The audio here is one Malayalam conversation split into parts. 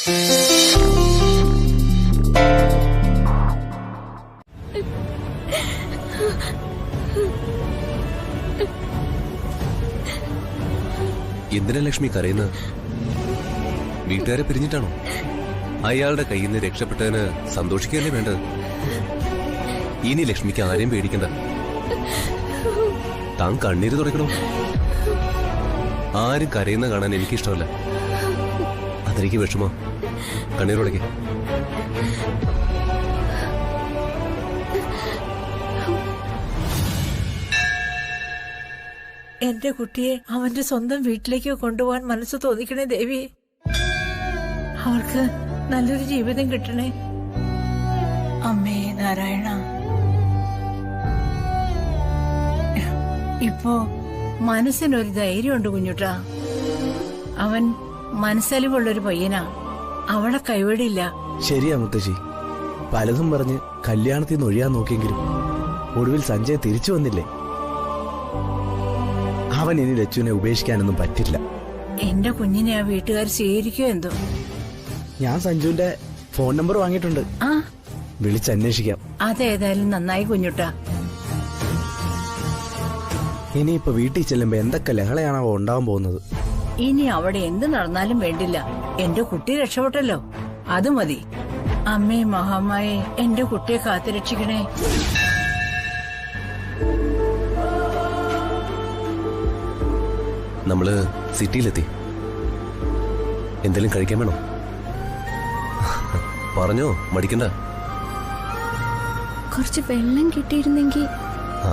എന്തിനാ ലക്ഷ്മി കരയുന്നത്? വീട്ടുകാരെ പിരിഞ്ഞിട്ടാണോ? അയാളുടെ കയ്യിൽ നിന്ന് രക്ഷപ്പെട്ടതിന് സന്തോഷിക്കുകയല്ലേ വേണ്ടത്? ഇനി ലക്ഷ്മിക്ക് ആരെയും പേടിക്കണ്ട. താൻ കണ്ണീര് തുടയ്ക്കണോ? ആരും കരയുന്ന കാണാൻ എനിക്കിഷ്ടമല്ല. അതെനിക്ക് വിഷമോ. കണ്ണീർ തുടയ്ക്ക. എന്റെ കുട്ടിയെ അവന്റെ സ്വന്തം വീട്ടിലേക്ക് കൊണ്ടുപോകാൻ മനസ്സ് തോന്നിക്കണേ ദേവി. അവർക്ക് നല്ലൊരു ജീവിതം കിട്ടണേ. അമ്മേ നാരായണ. ഇപ്പോ മനസ്സിനൊരു ധൈര്യമുണ്ട് കുഞ്ഞുട്ടാ. അവൻ മനസ്സലിവുള്ളൊരു പയ്യനാ. അവളെ കൈവിടില്ല. ശരിയാ മുത്തശ്ശി. പലതും പറഞ്ഞ് കല്യാണത്തിൽ നിന്ന് ഒഴിയാൻ നോക്കിയെങ്കിലും ഒടുവിൽ സഞ്ജയ് തിരിച്ചു വന്നില്ലേ. അവൻ ഇനി ലച്ചുവിനെ ഉപേക്ഷിക്കാനൊന്നും പറ്റില്ല. എന്റെ കുഞ്ഞിനെ ആ വീട്ടുകാർ സ്വീകരിക്കോ എന്തോ. ഞാൻ സഞ്ജുവിന്റെ ഫോൺ നമ്പർ വാങ്ങിയിട്ടുണ്ട്. ആ, വിളിച്ചന്വേഷിക്കാം. അതേതായാലും നന്നായി കുഞ്ഞുട്ടാ. ഇനിയിപ്പോ വീട്ടിൽ ചെല്ലുമ്പോ എന്തൊക്കെ ലഹളയാണോ ഉണ്ടാവാൻ പോകുന്നത്. ഇനി അവിടെ എന്ത് നടന്നാലും വേണ്ടില്ല, എന്റെ കുട്ടി രക്ഷപ്പെട്ടല്ലോ, അത് മതി. അമ്മേ മഹാമായെ, എന്റെ കുട്ടിയെ കാത്തുരക്ഷിക്കണേ. നമ്മള് സിറ്റിയിലെത്തി. എന്തെങ്കിലും കഴിക്കാൻ വേണോ? പറഞ്ഞോ, മടിക്കണ്ട. കുറച്ച് വെള്ളം കിട്ടിയിരുന്നെങ്കിൽ. ആ,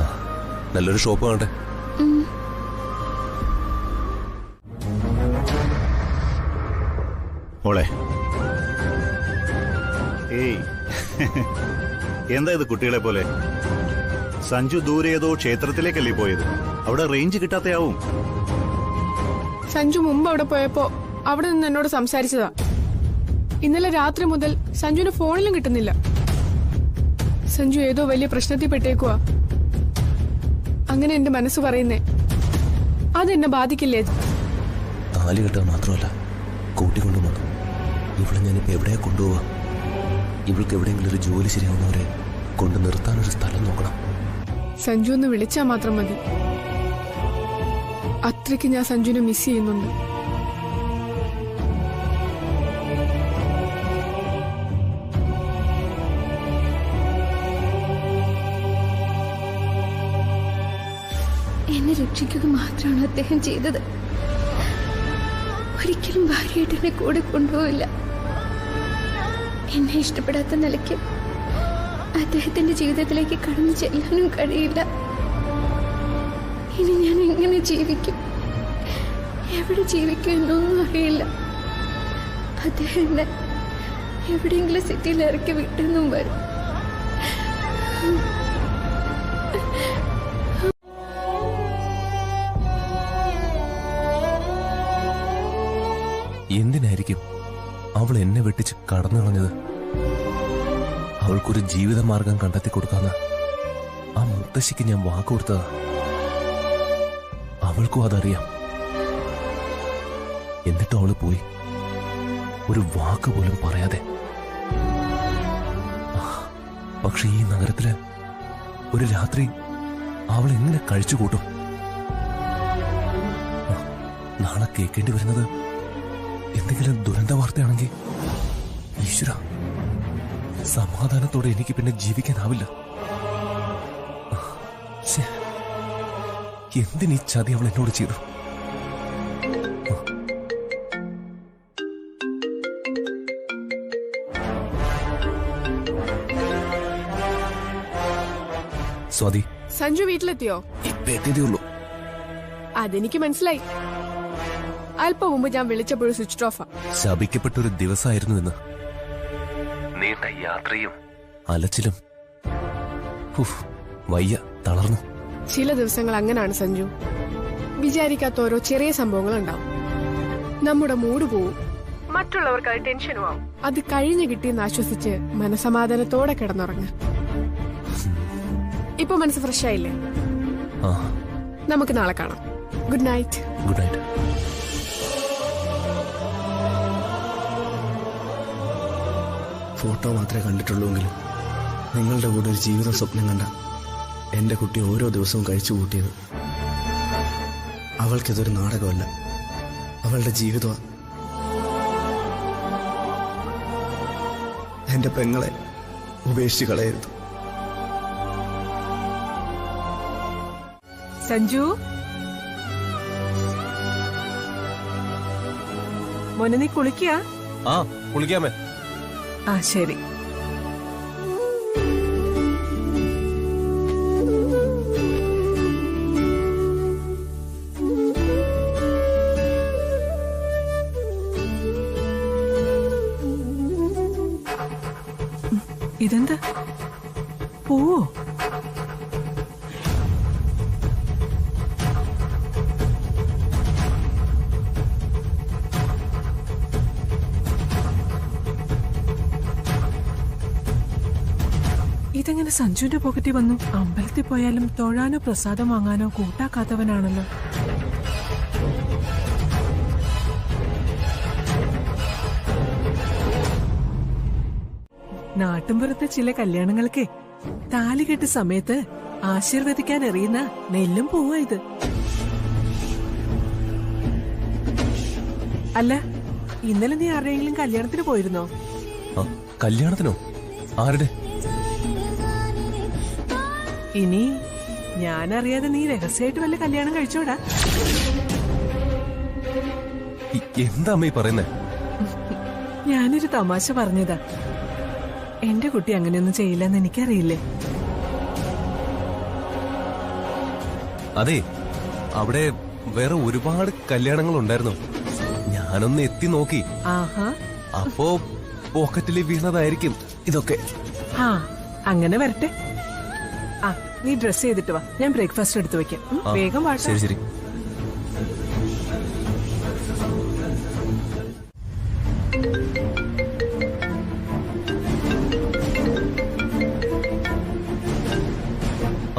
നല്ലൊരു ഷോപ്പ് കാണട്ടെ. മോളെ, ഏയ് എന്താ ഇത് കുട്ടികളെ പോലെ? സഞ്ജു ദൂരെ ഏതോ ക്ഷേത്രത്തിലേക്കല്ലേ പോയത്? അവിടെ റേഞ്ച് കിട്ടാത്തയാവും. സഞ്ജു മുമ്പ് അവിടെ പോയപ്പോ അവിടെ നിന്ന് എന്നോട് സംസാരിച്ചതാ. ഇന്നലെ രാത്രി മുതൽ സഞ്ജുവിന് ഫോണിലും കിട്ടുന്നില്ല. സഞ്ജു ഏതോ വലിയ പ്രശ്നത്തിൽ പെട്ടേക്കുവാ. അങ്ങനെ എന്റെ മനസ്സ് പറയുന്നേ. അതെന്നെ ബാധിക്കില്ലേ? താലി കെട്ടാൻ മാത്രമല്ല, കൂട്ടിക്കൊണ്ടുവന്നു. ഇവിടെ ഞാനിപ്പോ എവിടെയാ കൊണ്ടുപോവാ? ഇവൾക്ക് എവിടെയെങ്കിലും ഒരു ജോലി ശരിയാവുന്നവരെ കൊണ്ട് നിർത്താനൊരു സ്ഥലം നോക്കണം. സഞ്ജു ഒന്ന് വിളിച്ചാ മാത്രം മതി. അത്രയ്ക്ക് ഞാൻ സഞ്ജുവിനെ മിസ് ചെയ്യുന്നുണ്ട്. എന്നെ രക്ഷിക്കുക മാത്രമാണ് അദ്ദേഹം ചെയ്തത്. ഒരിക്കലും ഭാര്യയായിട്ട് എന്നെ കൂടെ കൊണ്ടുപോവില്ല. എന്നെ ഇഷ്ടപ്പെടാത്ത നിലയ്ക്ക് അദ്ദേഹത്തിന്റെ ജീവിതത്തിലേക്ക് കടന്നു ചെല്ലാനും കഴിയില്ല. ഇനി ഞാൻ എങ്ങനെ ജീവിക്കും, എവിടെ ജീവിക്കും എന്നൊന്നും അറിയില്ല. അദ്ദേഹം എന്നെ എവിടെയെങ്കിലും സിറ്റിയിൽ ഇറക്കി വിട്ടെന്നും വരും. എന്തിനായിരിക്കും അവൾ എന്നെ വെട്ടിച്ച് കടന്നു കളഞ്ഞത്? അവൾക്കൊരു ജീവിതമാർഗം കണ്ടെത്തി കൊടുക്കാന്ന് ആ മുത്തശ്ശിക്ക് ഞാൻ വാക്കുകൊടുത്തതാ. അവൾക്കും അതറിയാം. എന്നിട്ടും അവള് പോയി, ഒരു വാക്ക് പോലും പറയാതെ. പക്ഷെ ഈ നഗരത്തില് ഒരു രാത്രി അവൾ എങ്ങനെ കഴിച്ചുകൂട്ടും? നാളെ കേൾക്കേണ്ടി വരുന്നത് എന്തെങ്കിലും ദുരന്ത വാർത്തയാണെങ്കിൽ ഈശ്വര, സമാധാനത്തോടെ എനിക്ക് പിന്നെ ജീവിക്കാനാവില്ല. എന്തിനീ ചതി അവൾ എന്നോട് ചെയ്തു? സ്വാതി, സഞ്ജു വീട്ടിലെത്തിയോ? ഇപ്പൊ എത്തിയതേ ഉള്ളൂ. അതെനിക്ക് മനസ്സിലായി. അല്പം മുമ്പ് ഞാൻ വിളിച്ചപ്പോഴും സ്വിച്ച് ഓഫാ. ശപിക്കപ്പെട്ടൊരു ദിവസമായിരുന്നു ഇന്ന്. നീണ്ട യാത്രയും അലച്ചിലും വയ്യ, തളർന്നു. ചില ദിവസങ്ങൾ അങ്ങനാണ് സഞ്ജു. വിചാരിക്കാത്ത ഓരോ ചെറിയ സംഭവങ്ങൾ ഉണ്ടാവും. നമ്മുടെ മൂഡ് പോവും, മറ്റുള്ളവർക്ക് അത് ടെൻഷനും ആവും. അത് കഴിഞ്ഞു കിട്ടിയെന്ന് ആശ്വസിച്ച് മനസമാധാനത്തോടെ കിടന്നുറങ്ങ. ഇപ്പൊ മനസ്സ് ഫ്രഷ് ആയില്ലേ? നമുക്ക് നാളെ കാണാം. Good night. Good night. Photo മാത്രമേ കണ്ടിട്ടുള്ളൂവെങ്കിലും നിങ്ങളുടെ കൂടെ ഒരു ജീവിത സ്വപ്നം കണ്ട എൻ്റെ കുട്ടി ഓരോ ദിവസവും കഴിച്ചു കൂട്ടിയത്. അവൾക്കിതൊരു നാടകമല്ല, അവളുടെ ജീവിതമാണ്. എൻ്റെ പെങ്ങളെ ഉപേക്ഷിച്ച് കളയരുത്. സഞ്ജു, മോനെ നീ കുളിക്കുക? ആ കുളിക്കാമേ. ആ ശരി. ഇതെന്താ പോവോ? ഇതെങ്ങനെ സഞ്ജുവിന്റെ പോക്കറ്റിൽ വന്നു? അമ്പലത്തിൽ പോയാലും തൊഴാനോ പ്രസാദം വാങ്ങാനോ കൂട്ടാക്കാത്തവനാണല്ലോ. നാട്ടിൻപുറത്തെ ചില കല്യാണങ്ങൾക്ക് താലി കെട്ട സമയത്ത് ആശീർവദിക്കാൻ എറിയുന്ന നെല്ലും പോവാ ഇത്. അല്ല, ഇന്നലെ നീ ആരുടെയെങ്കിലും കല്യാണത്തിന് പോയിരുന്നോ? കല്യാണത്തിനോ? ആരുടെ? ഇനി ഞാനറിയാതെ നീ രഹസ്യമായിട്ട് വല്ല കല്യാണം കഴിച്ചോടാ? എന്താ അമ്മ ഈ പറയുന്നേ? ഞാനൊരു തമാശ പറഞ്ഞതാ. എന്റെ കുട്ടി അങ്ങനെയൊന്നും ചെയ്യില്ലെന്ന് എനിക്കറിയില്ലേ. അതെ, അവിടെ വേറെ ഒരുപാട് കല്യാണങ്ങൾ ഉണ്ടായിരുന്നു. ഞാനൊന്ന് എത്തി നോക്കി. ആഹാ, അപ്പോ പോക്കറ്റിൽ വീണതായിരിക്കും ഇതൊക്കെ. ആ അങ്ങനെ വരട്ടെ. ആ നീ ഡ്രസ് ചെയ്തിട്ട് വാ, ഞാൻ ബ്രേക്ക്ഫാസ്റ്റ് എടുത്തു വെക്കാം. വേഗം വാ. ശരി ശരി.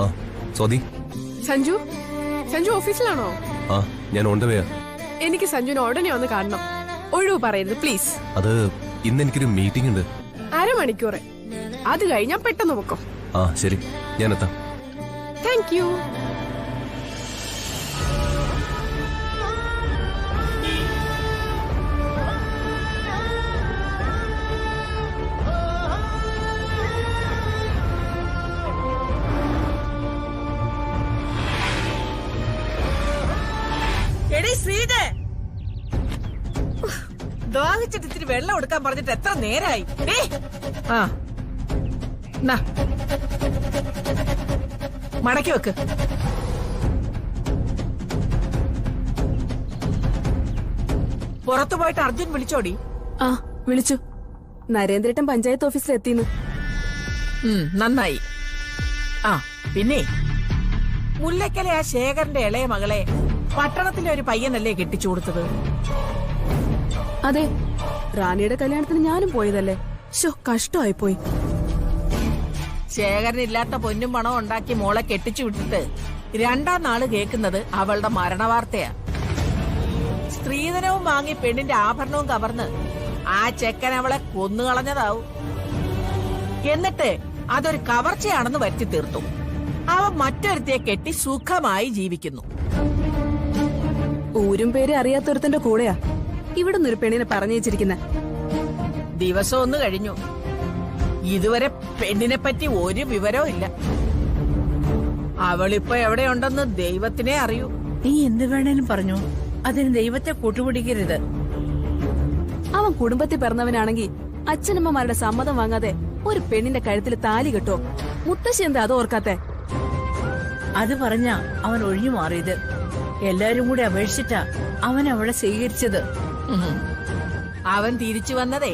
ആ സ്വാതി. സഞ്ജു, സഞ്ജു ഓഫീസിലാണോ? ആ ഞാൻ ഓൺ ദ വേയാ. എനിക്ക് സഞ്ജുവിനെ ഉടനെ ഒന്ന് കാണണം. ഒഴിവ് പറയരുത് പ്ലീസ്. അത് ഇന്ന് എനിക്കൊരു മീറ്റിംഗ് ഉണ്ട്. അരമണിക്കൂറ്, അത് കഴിഞ്ഞാൽ പെട്ടെന്ന് പൊക്കോ. ആ ശരി, ഞാൻ എത്താം. Thank you. ദാഹിച്ചിട്ട് ഇത്തിരി വെള്ളം എടുക്കാൻ പറഞ്ഞിട്ട് എത്ര നേരായി? ആ മടക്കി വെക്ക്. പുറത്തു പോയിട്ട് അർജുൻ വിളിച്ചോടി? ആ വിളിച്ചു. നരേന്ദ്രേട്ടൻ പഞ്ചായത്ത് ഓഫീസിൽ എത്തിന്ന്. നന്നായി. ആ പിന്നെ മുല്ലക്കലെ ആ ശേഖരന്റെ ഇളയ മകളെ പട്ടണത്തിലെ ഒരു പയ്യനല്ലേ കെട്ടിച്ചു കൊടുത്തത്? അതെ, റാണിയുടെ കല്യാണത്തിന് ഞാനും പോയതല്ലേ. ശോ, കഷ്ടമായി പോയി. ശേഖരനില്ലാത്ത പൊന്നും പണവും ഉണ്ടാക്കി മോളെ കെട്ടിച്ചു വിട്ടിട്ട് രണ്ടാം നാള് കേൾക്കുന്നത് അവളുടെ മരണവാർത്തയാ. സ്ത്രീധനവും വാങ്ങി പെണ്ണിന്റെ ആഭരണവും കവർന്ന് ആ ചെക്കൻ അവളെ കൊന്നുകളഞ്ഞതാവും. എന്നിട്ട് അതൊരു കവർച്ചയാണെന്ന് വരുത്തി തീർത്തു. അവൻ മറ്റൊരുത്തിയെ കെട്ടി സുഖമായി ജീവിക്കുന്നു. ഊരും പേര് അറിയാത്തൊരുത്തന്റെ കൂടെയാ ഇവിടെ നിന്നൊരു പെണ്ണിനെ പറഞ്ഞു വെച്ചിരിക്കുന്ന. ദിവസം ഒന്ന് കഴിഞ്ഞു, ഇതുവരെ പെണ്ണിനെ പറ്റി ഒരു വിവരവും ഇല്ല. അവളിപ്പോ എവിടെയുണ്ടെന്ന് ദൈവത്തിനെ അറിയൂ. നീ എന്ത് വേണേലും പറഞ്ഞു, അതിന് ദൈവത്തെ കൂട്ടുപിടിക്കരുത്. അവൻ കുടുംബത്തിൽ പിറന്നവനാണെങ്കിൽ അച്ഛനമ്മമാരുടെ സമ്മതം വാങ്ങാതെ ഒരു പെണ്ണിന്റെ കഴുത്തിൽ താലി കെട്ടോ? മുത്തശ്ശി എന്താ അത് ഓർക്കാത്തെ? അത് പറഞ്ഞ അവൻ ഒഴിഞ്ഞു മാറിയത്. എല്ലാരും കൂടി അപേക്ഷിച്ചിട്ടാ അവൻ അവളെ സ്വീകരിച്ചത്. അവൻ തിരിച്ചു വന്നതേ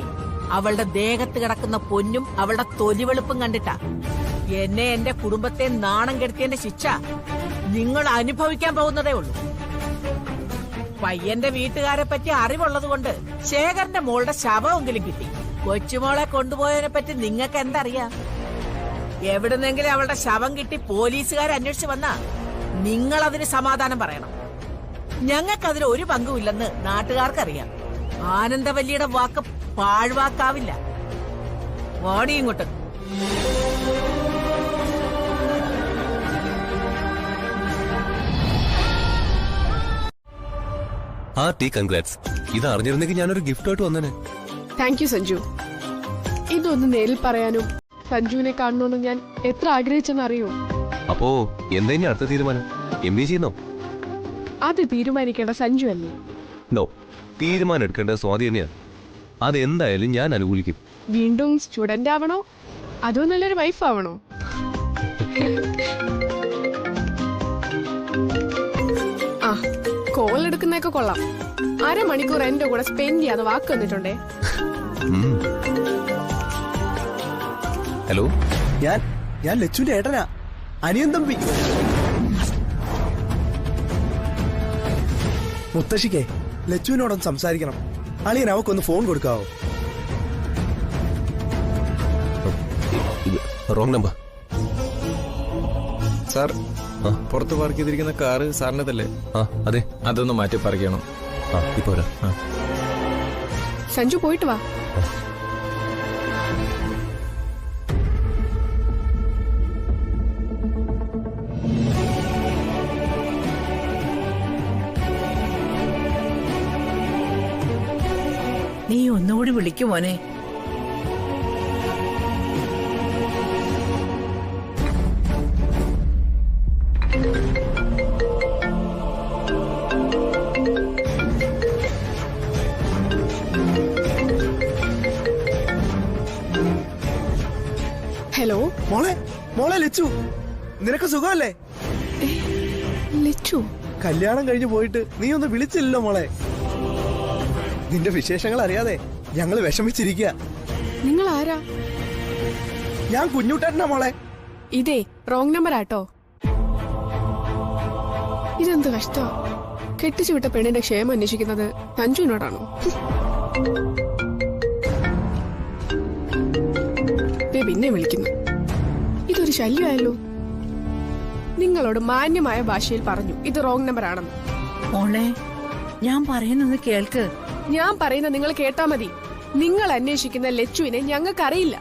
അവളുടെ ദേഹത്ത് കിടക്കുന്ന പൊന്നും അവളുടെ തൊലിവെളുപ്പും കണ്ടിട്ടാ. എന്നെ എന്റെ കുടുംബത്തെ നാണം കെടുത്തിയതിന്റെ ശിക്ഷ നിങ്ങൾ അനുഭവിക്കാൻ പോകുന്നതേ ഉള്ളൂ. പയ്യന്റെ വീട്ടുകാരെ പറ്റി അറിവുള്ളത് കൊണ്ട് ശേഖരന്റെ മോളുടെ ശവമെങ്കിലും കിട്ടി. കൊച്ചുമോളെ കൊണ്ടുപോയതിനെ പറ്റി നിങ്ങൾക്ക് എന്തറിയാം? എവിടുന്നെങ്കിലും അവളുടെ ശവം കിട്ടി പോലീസുകാർ അന്വേഷിച്ചു വന്നാ നിങ്ങൾ അതിന് സമാധാനം പറയണം. ഞങ്ങൾക്കതിൽ ഒരു പങ്കുമില്ലെന്ന് നാട്ടുകാർക്കറിയാം. ആനന്ദവല്ലിയുടെ വാക്ക് പാഴ്വാക്കാവില്ല. വാടി ഇങ്ങോട്ട്. ആ ടീ കൺഗ്രാറ്റ്സ്. ഇത് അറിഞ്ഞിരുന്നെങ്കിൽ ഞാനൊരു ഗിഫ്റ്റായിട്ട് വന്നേനെ. Thank you Sanju. ഇതൊന്ന് നേരിൽ പറയാനും സഞ്ജുവിനെ കാണണമെന്ന് ഞാൻ എത്ര ആഗ്രഹിച്ചെന്നറിയോ. അപ്പോ എന്താ ഇനി അടുത്ത തീരുമാനം? MBA ചെയ്യുന്നോ? അത് തീരുമാനിക്കേണ്ട സഞ്ജു അല്ലേ. നോ, തീരുമാനം എടുക്കേണ്ട സ്വാതി തന്നെയാണ്. അതെന്തായാലും ഞാൻ അനുകൂലിക്കും. വീണ്ടും സ്റ്റുഡന്റ് ആവണോ അതോ നല്ലൊരു വൈഫ് ആവണോ? ആ കോൾ എടുക്കുന്നതൊക്കെ കൊള്ളാം. 1/2 മണിക്കൂർ എന്റെ കൂടെ സ്പെൻഡ് ചെയ്യാന്ന് വാക്ക് വന്നിട്ടുണ്ടേ. ഹലോ, ഞാൻ ലച്ചുവിന്റെ ഏട്ടനാ, അനിയൻ തമ്പി. മുത്തശ്ശിക്കേ ലച്ചുവിനോടൊന്ന് സംസാരിക്കണം. അളിയൻ അവക്കൊന്ന് ഫോൺ കൊടുക്കാവോ? Wrong number. സാർ, പുറത്ത് പാർക്ക് ചെയ്തിരിക്കുന്ന കാറ് സാറിനതല്ലേ? ആ അതെ. അതൊന്ന് മാറ്റി പാർക്ക് ചെയ്യണം. ഇപ്പൊ വരാം. സഞ്ജു പോയിട്ട് വാ. നീ ഒന്നുകൂടി വിളിക്കും മോനെ. ഹലോ മോളെ ലച്ചു, നിനക്ക് സുഖമല്ലേ? ലച്ചു, കല്യാണം കഴിഞ്ഞു പോയിട്ട് നീ ഒന്ന് വിളിച്ചില്ലല്ലോ മോളെ. നിന്റെ വിശേഷങ്ങൾ അറിയാതെ ഞങ്ങള് വിഷമിച്ചിരിക്കുക. നിങ്ങൾ ആരാ? ഞാൻ കുഞ്ഞുട്ടേട്ടനാ മോളെ. ഇതേ റോങ് നമ്പർ ആട്ടോ. ഇതെന്ത് കഷ്ടം. കെട്ടിച്ചു വിട്ട പെണ്ണിന്റെ ക്ഷേമം അന്വേഷിക്കുന്നത് സഞ്ജുവിനോടാണോ? പിന്നെ വിളിക്കുന്നു. ഇതൊരു ശല്യമായല്ലോ. നിങ്ങളോട് മാന്യമായ ഭാഷയിൽ പറഞ്ഞു ഇത് റോങ് നമ്പർ ആണെന്ന്. മോളെ, ഞാൻ പറയുന്നത് കേൾക്ക്. ഞാൻ പറയുന്ന നിങ്ങൾ കേട്ടാ മതി. നിങ്ങൾ അന്വേഷിക്കുന്ന ലച്ചുവിനെ ഞങ്ങൾക്കറിയില്ല.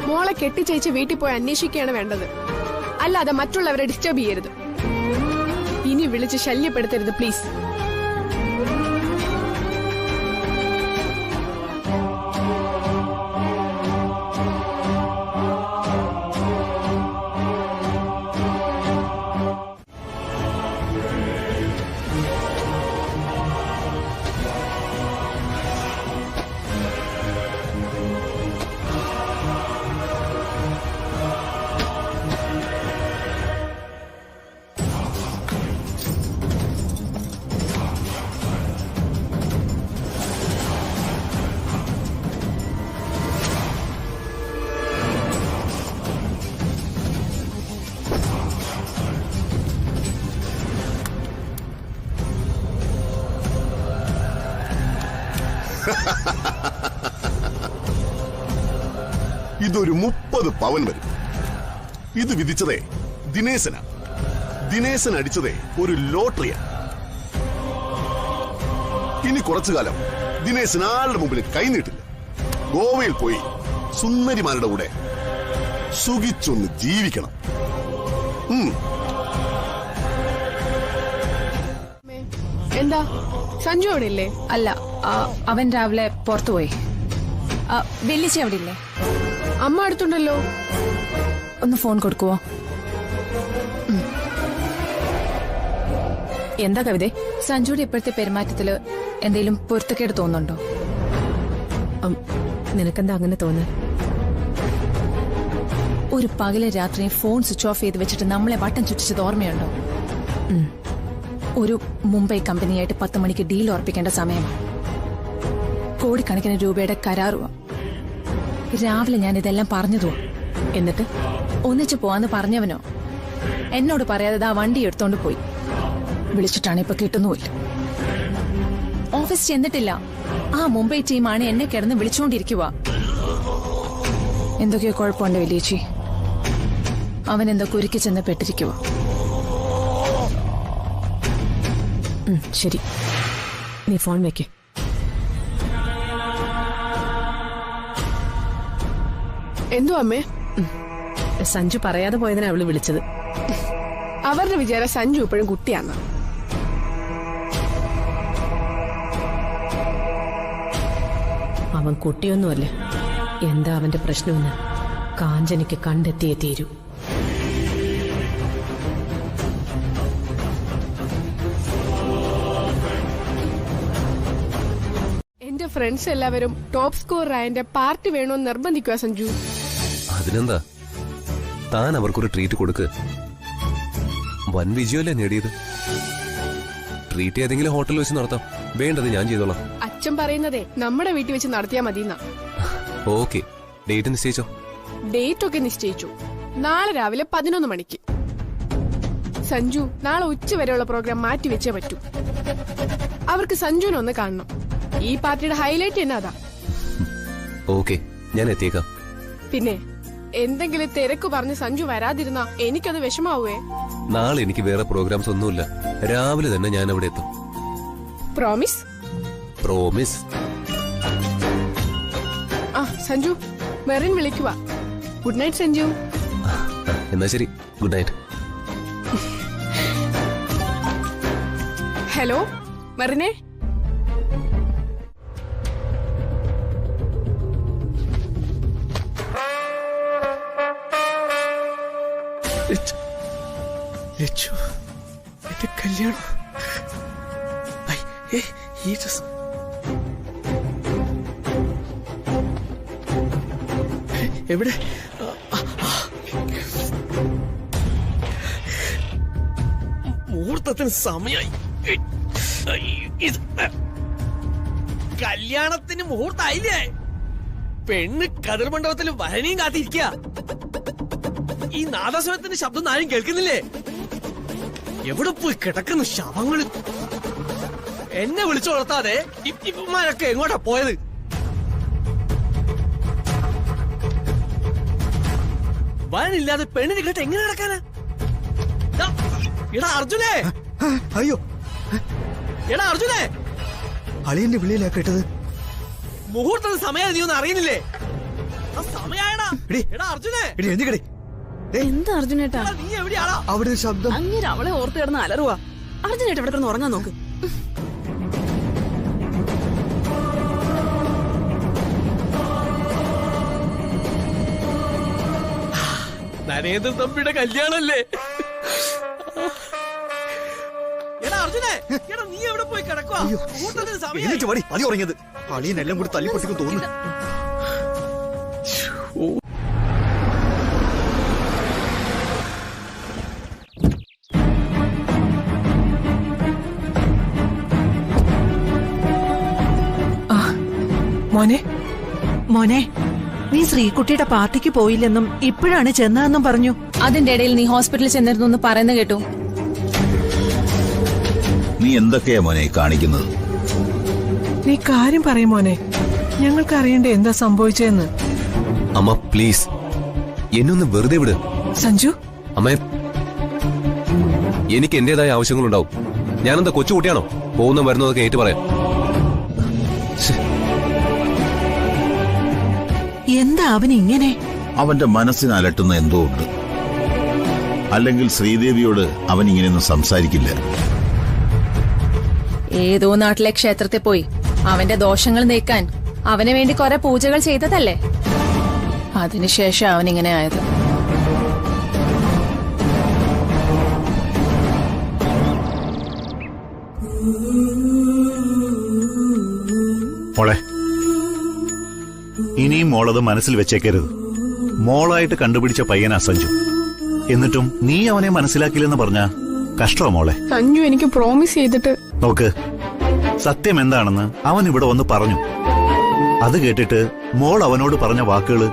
മോളെ കെട്ടിച്ചയച്ച് വീട്ടിൽ പോയി അന്വേഷിക്കുകയാണ് വേണ്ടത്, അല്ലാതെ മറ്റുള്ളവരെ ഡിസ്റ്റർബ് ചെയ്യരുത്. ഇനി വിളിച്ച് ശല്യപ്പെടുത്തരുത് പ്ലീസ്. ഇതൊരു 30 പവൻ വരും. ഇത് വിധിച്ചതേ ദിനേശനാ. ദിനേശൻ അടിച്ചതേ ഒരു ലോട്ടറിയാ. ഇനി കുറച്ചു കാലം ദിനേശൻ ആളുടെ മുമ്പിൽ കൈനീട്ടില്ല. ഗോവയിൽ പോയി സുന്ദരിമാരുടെ കൂടെ സുഖിച്ചൊന്ന് ജീവിക്കണം. എന്താ സഞ്ജു അവിടെ ഇല്ലേ? അല്ല, അവൻ രാവിലെ പുറത്തുപോയി. വെള്ളിച്ച അവിടെ ഇല്ലേ? അമ്മ അടുത്തുണ്ടല്ലോ. ഒന്ന് ഫോൺ കൊടുക്കുവോ? എന്താ കവിതേ? സഞ്ജുയുടെ ഇപ്പോഴത്തെ പെരുമാറ്റത്തില് എന്തെങ്കിലും പൊരുത്തക്കേട് തോന്നുന്നുണ്ടോ? നിനക്കെന്താ അങ്ങനെ തോന്നുന്നത്? ഒരു പകല് രാത്രിയും ഫോൺ സ്വിച്ച് ഓഫ് ചെയ്ത് വെച്ചിട്ട് നമ്മളെ വട്ടം ചുറ്റിച്ചത് ഓർമ്മയുണ്ടോ? ഒരു മുംബൈ കമ്പനിയായിട്ട് 10 മണിക്ക് ഡീൽ ഉറപ്പിക്കേണ്ട സമയമാണ്. കോടിക്കണക്കിന് രൂപയുടെ കരാറുവാ. രാവിലെ ഞാൻ ഇതെല്ലാം പറഞ്ഞതുവാ. എന്നിട്ട് ഒന്നിച്ചു പോവാന്ന് പറഞ്ഞവനോ എന്നോട് പറയാതെ ആ വണ്ടി എടുത്തോണ്ട് പോയി. വിളിച്ചിട്ടാണ് ഇപ്പൊ കിട്ടുന്നുമില്ല. ഓഫീസ് ചെന്നിട്ടില്ല. ആ മുംബൈ ടീമാണ് എന്നെ കിടന്ന് വിളിച്ചുകൊണ്ടിരിക്കുക. എന്തൊക്കെയോ കുഴപ്പമുണ്ട് വലിയേച്ചി. അവൻ എന്തോ കുരുക്കി ചെന്ന് പെട്ടിരിക്കുക. ശരി, നീ ഫോൺ വെക്കേ. എന്തോ അമ്മേ? സഞ്ജു പറയാതെ പോയതിനാ അവള് വിളിച്ചത്. അവരുടെ വിചാരം സഞ്ജു ഇപ്പോഴും കുട്ടിയാന്ന്. അവൻ കുട്ടിയൊന്നുമല്ല. എന്താ അവന്റെ പ്രശ്നമെന്ന് കാഞ്ചനയ്ക്ക് കണ്ടെത്തിയേ തീരൂ. എന്റെ ഫ്രണ്ട്സ് എല്ലാവരും ടോപ്പ് സ്കോർ ആയതിന്റെ പാർട്ടി വേണമെന്ന് നിർബന്ധിക്കുക സഞ്ജു. അതിനെന്താ, താൻ അവർക്കൊരു ട്രീറ്റ് കൊടുക്ക്. വൻ വിജയമല്ലേ നേടിയത്. ട്രീറ്റ് ഏതെങ്കിലും ഹോട്ടലിൽ വെച്ച് നടത്താം. വേണ്ടത് ഞാൻ ചെയ്തോളാം. അച്ഛൻ പറയുന്നതേ നമ്മുടെ വീട്ടിൽ വെച്ച് നടത്തിയാ മതിയെന്നാ. ഓക്കെ, ഡേറ്റ് നിശ്ചയിച്ചോ? ഡേറ്റ് ഒക്കെ നിശ്ചയിച്ചു. നാളെ രാവിലെ 11 മണിക്ക്. സഞ്ജു, നാളെ ഉച്ച വരെയുള്ള പ്രോഗ്രാം മാറ്റി വെച്ചേ പറ്റൂ. അവർക്ക് സഞ്ജുവിനെ ഒന്ന് കാണണം. ഈ പാർട്ടിയുടെ ഹൈലൈറ്റ് തന്നെ അതാ. ഓക്കെ, ഞാൻ എത്തിയേക്കാം. പിന്നെ എന്തെങ്കിലും തിരക്ക് പറഞ്ഞ് സഞ്ജു വരാതിരുന്നാ എനിക്കത് വിഷമാവേ. നാളെ എനിക്ക് വേറെ പ്രോഗ്രാംസ് ഒന്നുമില്ല. രാവിലെ തന്നെ ഞാൻ അവിടെ എത്തും. പ്രോമിസ്? പ്രോമിസ്. ആ സഞ്ജു, മെറിൻ വിളിക്കുക. Good night Sanju. എന്നാ ശരി, ഗുഡ് നൈറ്റ്. ഹലോ മെറിനെ. എന്റെ കല്യാണം ഈ ഡ്രസ് എവിടെ? മുഹൂർത്തത്തിന് സമയായി. കല്യാണത്തിന് മുഹൂർത്തായില്ലേ? പെണ്ണ് കതിർ മണ്ഡപത്തിൽ വരനെയും കാത്തിരിക്കുക. ഈ നാദസ്വരത്തിന്റെ ശബ്ദം ആരും കേൾക്കുന്നില്ലേ? എവിടെ പോയി കിടക്കുന്ന ശവങ്ങള്? എന്നെ വിളിച്ചു വളർത്താതെ ഇപ്പന്മാരൊക്കെ എങ്ങോട്ടാ പോയത്? വരനില്ലാതെ പെണ്ണിനെ കേട്ട് എങ്ങനെ നടക്കാനാ? എടാ അർജുനേ! അയ്യോ, എടാ അർജുനേ! അളിയന്റെ വിളിയിലാ കേട്ടത്. മുഹൂർത്തത്തിന് സമയം നീ ഒന്നും അറിയുന്നില്ലേ? സമയായടാ. എടാ അർജുനേ! എന്താ അർജുനേട്ടാ? നീ എവിടെയാടാ? അവിടെ ഒരു ശബ്ദം. അങ്ങനെ അവളെ ഓർത്ത് കിടന്ന് അലറുവാ. അർജുനേട്ട ഇവിടെ കിടന്ന് ഉറങ്ങാൻ നോക്ക്. നരേന്ദ്ര തമ്പിയുടെ കല്യാണല്ലേ? എടാ അർജുനേ! എടാ നീ എവിടെ പോയി കിടക്കുവാ? മുഹൂർത്തത്തിന് സമയം. മതി ഉറങ്ങിയത്. അളിയനെല്ലാം കൂടി തല്ലിപ്പൊട്ടിക്കും തോന്നുന്നു. മോനെ, മോനെ, നീ ശ്രീകുട്ടിയുടെ പാർട്ടിക്ക് പോയില്ലെന്നും ഇപ്പോഴാണ് ചെന്നതെന്നും പറഞ്ഞു. അതിന്റെ ഇടയിൽ നീ ഹോസ്പിറ്റലിൽ ചെന്നിരുന്നു പറയുന്ന കേട്ടു. നീ എന്തൊക്കെയാ മോനെ കാണിക്കുന്നത്? നീ കാര്യം പറയും മോനെ, ഞങ്ങൾക്ക് അറിയണ്ടേ എന്താ സംഭവിച്ചതെന്ന്. അമ്മ പ്ലീസ് എന്നൊന്ന് വെറുതെ വിട്. സഞ്ജു, അമ്മേ, എനിക്ക് എന്റേതായ ആവശ്യങ്ങളുണ്ടാവും. ഞാനെന്താ കൊച്ചുകുട്ടിയാണോ? പോകുന്ന വരുന്നതൊക്കെ ഏറ്റു പറയാം. എന്താ അവൻ ഇങ്ങനെ? അവന്റെ മനസ്സിന് അലട്ടുന്ന എന്തോ ഉണ്ട്. അല്ലെങ്കിൽ ശ്രീദേവിയോട് അവൻ ഇങ്ങനെയൊന്നും സംസാരിക്കില്ല. ഏതോ നാട്ടിലെ ക്ഷേത്രത്തിൽ പോയി അവന്റെ ദോഷങ്ങൾ നീക്കാൻ അവന് വേണ്ടി കുറെ പൂജകൾ ചെയ്തതല്ലേ? അതിനുശേഷം അവനിങ്ങനെ ആയത്. മോളെ, ഇനിയും മോളത് മനസ്സിൽ വെച്ചേക്കരുത്. മോളായിട്ട് കണ്ടുപിടിച്ച പയ്യനാ സഞ്ജു. എന്നിട്ടും നീ അവനെ മനസ്സിലാക്കില്ലെന്ന് പറഞ്ഞ കഷ്ടമാ മോളെ. സഞ്ജു എനിക്ക് പ്രോമിസ് ചെയ്തിട്ട്. നോക്ക്, സത്യം എന്താണെന്ന് അവൻ ഇവിടെ വന്ന് പറഞ്ഞു. അത് കേട്ടിട്ട് മോൾ അവനോട് പറഞ്ഞ വാക്കുകള്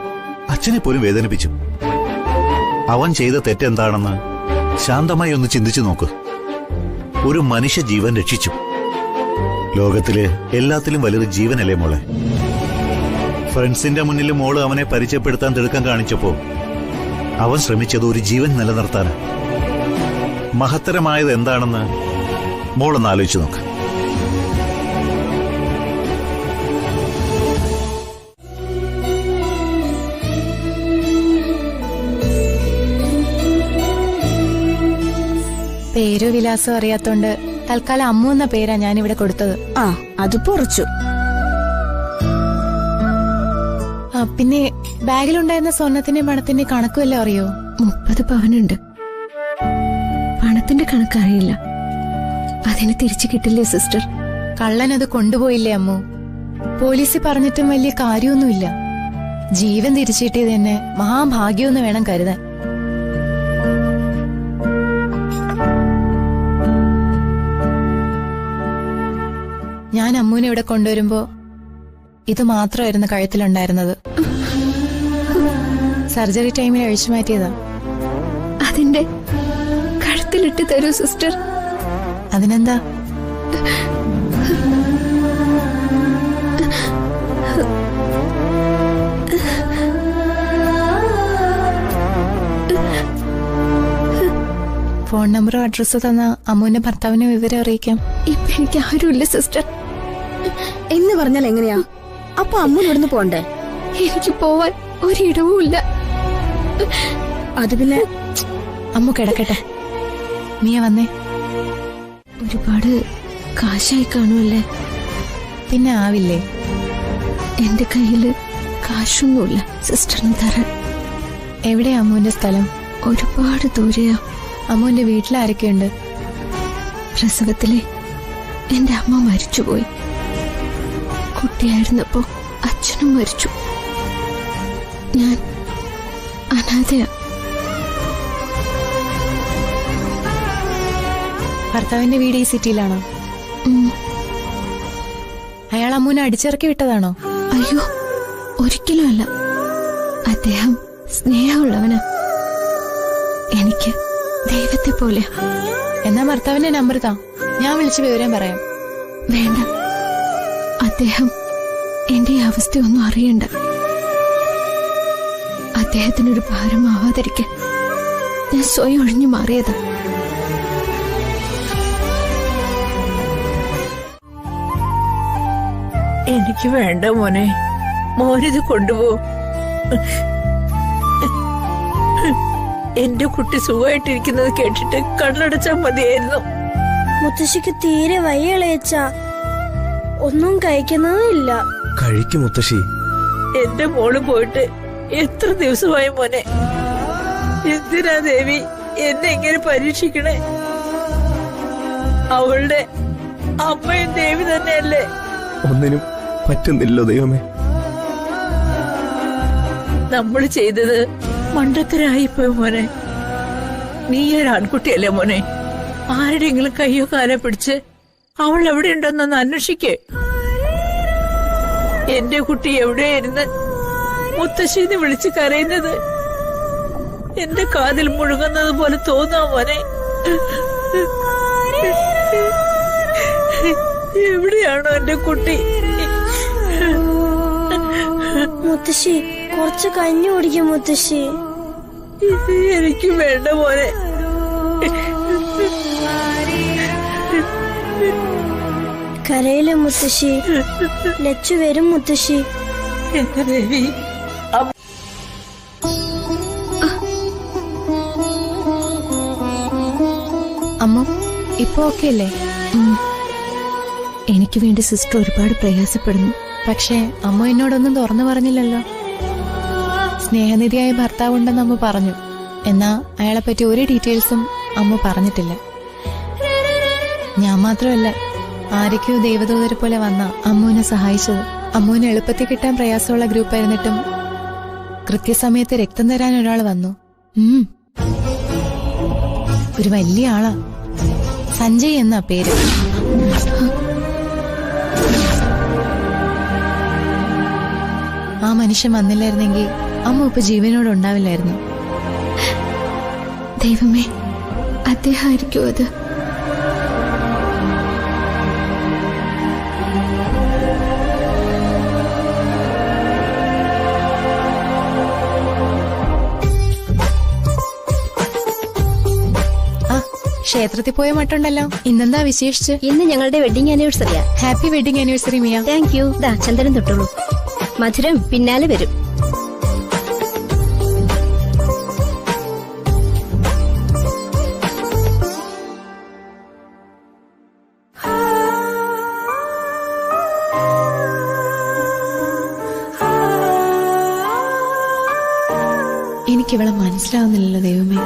അച്ഛനെ പോലും വേദനിപ്പിച്ചു. അവൻ ചെയ്ത തെറ്റെന്താണെന്ന് ശാന്തമായി ഒന്ന് ചിന്തിച്ചു നോക്ക്. ഒരു മനുഷ്യ ജീവൻ രക്ഷിച്ചു. ലോകത്തില് എല്ലാത്തിലും വലുത് ജീവനല്ലേ മോളെ? ഫ്രണ്ട്സിന്റെ മുന്നിൽ മോള് അവനെ പരിചയപ്പെടുത്താൻ തിടുക്കം കാണിച്ചപ്പോ അവൻ ശ്രമിച്ചത് ഒരു ജീവൻ നിലനിർത്താൻ. മഹത്തരമായത് എന്താണെന്ന് മോളൊന്ന് ആലോചിച്ചു നോക്ക്. പേരോ വിലാസോ അറിയാത്തോണ്ട് തൽക്കാലം അമ്മു എന്ന പേരാ ഞാനിവിടെ കൊടുത്തത്. ആ അത് പൊറച്ചു. പിന്നെ ബാഗിലുണ്ടായിരുന്ന സ്വർണത്തിന്റെ പണത്തിന്റെ കണക്ക് വല്ലതും അറിയോ? 30 പവനുണ്ട്. പണത്തിന്റെ കണക്കറിയില്ല. അതിന് തിരിച്ചു കിട്ടില്ലേ സിസ്റ്റർ? കള്ളനത് കൊണ്ടുപോയില്ലേ അമ്മു? പോലീസ് പറഞ്ഞിട്ടും വലിയ കാര്യമൊന്നുമില്ല. ജീവൻ തിരിച്ചു കിട്ടിയത് തന്നെ മഹാഭാഗ്യമെന്ന് വേണം കരുതാൻ. ഞാൻ അമ്മൂനെ ഇവിടെ കൊണ്ടുവരുമ്പോ ഇത് മാത്രമായിരുന്നു കഴുത്തിലുണ്ടായിരുന്നത്. സർജറി ടൈമിൽ അഴിച്ചു മാറ്റിയതാ. അതിന്റെ കഴുത്തിലിട്ട് തരൂ സിസ്റ്റർ. അതിനെന്താ? ഫോൺ നമ്പറോ അഡ്രസ്സോ തന്ന അമ്മുവിന്റെ ഭർത്താവിനെ വിവരം അറിയിക്കാം. ഇപ്പൊ എനിക്ക് ആരുമില്ല സിസ്റ്റർ. എന്ന് പറഞ്ഞാൽ എങ്ങനെയാ? അപ്പൊ അമ്മ ഇവിടുന്ന് പോണ്ടേ? എനിക്ക് പോവാൻ ഒരിടവും ഇല്ല. അത് പിന്നെ അമ്മു കിടക്കട്ടെ. മിയ വന്നേ. ഒരുപാട് കാശായി കാണുമല്ലേ? പിന്നെ ആവില്ലേ? എന്റെ കയ്യില് കാശൊന്നുമില്ല സിസ്റ്ററിന് തരാൻ. എവിടെയാ അമ്മുവിന്റെ സ്ഥലം? ഒരുപാട് ദൂരെയാ. അമ്മുവിന്റെ വീട്ടിലാരൊക്കെയുണ്ട്? പ്രസവത്തിലെ എന്റെ അമ്മ മരിച്ചുപോയി. കുട്ടിയായിരുന്നപ്പോ അച്ഛനും മരിച്ചു. ഞാൻ അനാഥയാ. ഭർത്താവിന്റെ വീട് ഈ സിറ്റിയിലാണോ? അയാൾ അമ്മുവിനെ അടിച്ചിറക്കി വിട്ടതാണോ? അയ്യോ, ഒരിക്കലും അല്ല. അദ്ദേഹം സ്നേഹമുള്ളവനാ. എനിക്ക് ദൈവത്തെ പോലെ. എന്നാ ഭർത്താവിന്റെ നമ്പർ താ, ഞാൻ വിളിച്ച് വിവരം പറയാം. വേണ്ട, അദ്ദേഹം എന്റെ അവസ്ഥയൊന്നും അറിയണ്ട. അദ്ദേഹത്തിനൊരു ഭാരമാവാതിരിക്കാൻ ഞാൻ സ്വയം ഒഴിഞ്ഞു മാറിയതാ. എനിക്ക് വേണ്ട മോനെ, മോനിത് കൊണ്ടുപോ. എന്റെ കുട്ടി സുഖമായിട്ടിരിക്കുന്നത് കേട്ടിട്ട് കണ്ണടച്ചാ മതിയായിരുന്നു. മുത്തശ്ശിക്ക് തീരെ വയ്യളയച്ച, ഒന്നും കഴിക്കുന്നതുമില്ല. കഴിക്കും മുത്തശ്ശി. എന്റെ മോള് പോയിട്ട് എത്ര ദിവസമായി മോനെ? എന്തിനാ ദേവി എന്നെ ഇങ്ങനെ പരീക്ഷിക്കണേ? അവളുടെ അമ്മയും ദേവി തന്നെയല്ലേ? ഒന്നിനും പറ്റുന്നില്ലോ ദൈവമേ. നമ്മൾ ചെയ്തത് മണ്ടത്തരായിപ്പോയി മോനെ. നീ ഒരു ആൺകുട്ടിയല്ലേ മോനെ? ആരുടെയെങ്കിലും കയ്യോ കാലോ പിടിച്ച് അവൾ എവിടെ ഉണ്ടെന്നൊന്ന് അന്വേഷിക്കേ. എന്റെ കുട്ടി എവിടെയായിരുന്നു മുത്തശ്ശീന്ന് വിളിച്ച് കരയുന്നത് എന്റെ കാതിൽ മുഴുകുന്നത് പോലെ തോന്നാ മോനെ. എവിടെയാണോ എന്റെ കുട്ടി? മുത്തശ്ശി, കുറച്ച് കഞ്ഞി കുടിക്കും മുത്തശ്ശി. എനിക്ക് വേണ്ട മോനെ. കരയിലെ മുത്തശ്ശി, ലച്ചു വരും മുത്തശ്ശി. എന്റെ ദേവി, അമ്മ ഇപ്പൊ ഓക്കെ അല്ലേ? എനിക്ക് വേണ്ടി സിസ്റ്റർ ഒരുപാട് പ്രയാസപ്പെടുന്നു. പക്ഷേ അമ്മ എന്നോടൊന്നും തുറന്നു പറഞ്ഞില്ലല്ലോ. സ്നേഹനിധിയായ ഭർത്താവുണ്ടെന്ന് അമ്മ പറഞ്ഞു. എന്നാ അയാളെ പറ്റി ഒരു ഡീറ്റെയിൽസും അമ്മ പറഞ്ഞിട്ടില്ല. ഞാൻ മാത്രമല്ല, ആരൊക്കെയോ ദൈവദൂതരെ പോലെ വന്ന അമ്മുവിനെ സഹായിച്ചത്. അമ്മുവിന് എളുപ്പത്തിൽ കിട്ടാൻ പ്രയാസമുള്ള ഗ്രൂപ്പായിരുന്നിട്ടും കൃത്യസമയത്ത് രക്തം തരാൻ ഒരാൾ വന്നു. ഒരു വലിയ ആളാ, സഞ്ജയ് എന്നാ പേര്. ആ മനുഷ്യൻ വന്നില്ലായിരുന്നെങ്കിൽ അമ്മ ഇപ്പൊ ജീവനോട് ഉണ്ടാവില്ലായിരുന്നു. ദൈവമേ, അദ്ദേഹമായിരിക്കും അത്. ക്ഷേത്രത്തിൽ പോയ മട്ടുണ്ടല്ലോ. ഇന്നെന്താ വിശേഷിച്ച്? ഇന്ന് ഞങ്ങളുടെ വെഡിങ് ആനിവേഴ്സറിയാ. ഹാപ്പി വെഡിങ് ആനിവേഴ്സറി മിയ. Thank you. ദാ ചന്ദനം തൊട്ടുള്ളൂ. മധുരം പിന്നാലെ വരും. എനിക്കിവളെ മനസ്സിലാവുന്നില്ലല്ലോ ദൈവമേ.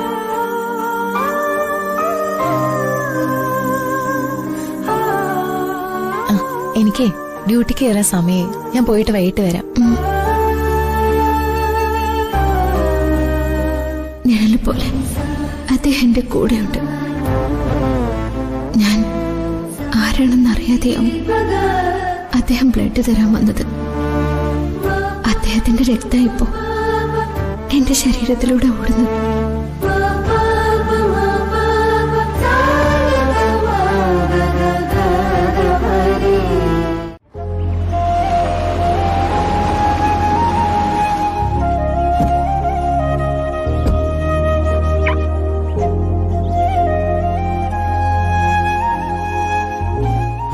എനിക്ക് ഡ്യൂട്ടിക്ക് കയറാൻ സമയമായി. ഞാൻ പോയിട്ട് വൈകിട്ട് വരാം. നിഴല് പോലെ അദ്ദേഹം എന്റെ കൂടെയുണ്ട്. ഞാൻ ആരാണെന്നറിയാതെയാവും അദ്ദേഹം ബ്ലഡ് തരാൻ വന്നത്. അദ്ദേഹത്തിന്റെ രക്തം ഇപ്പോ എന്റെ ശരീരത്തിലൂടെ ഓടുന്നു.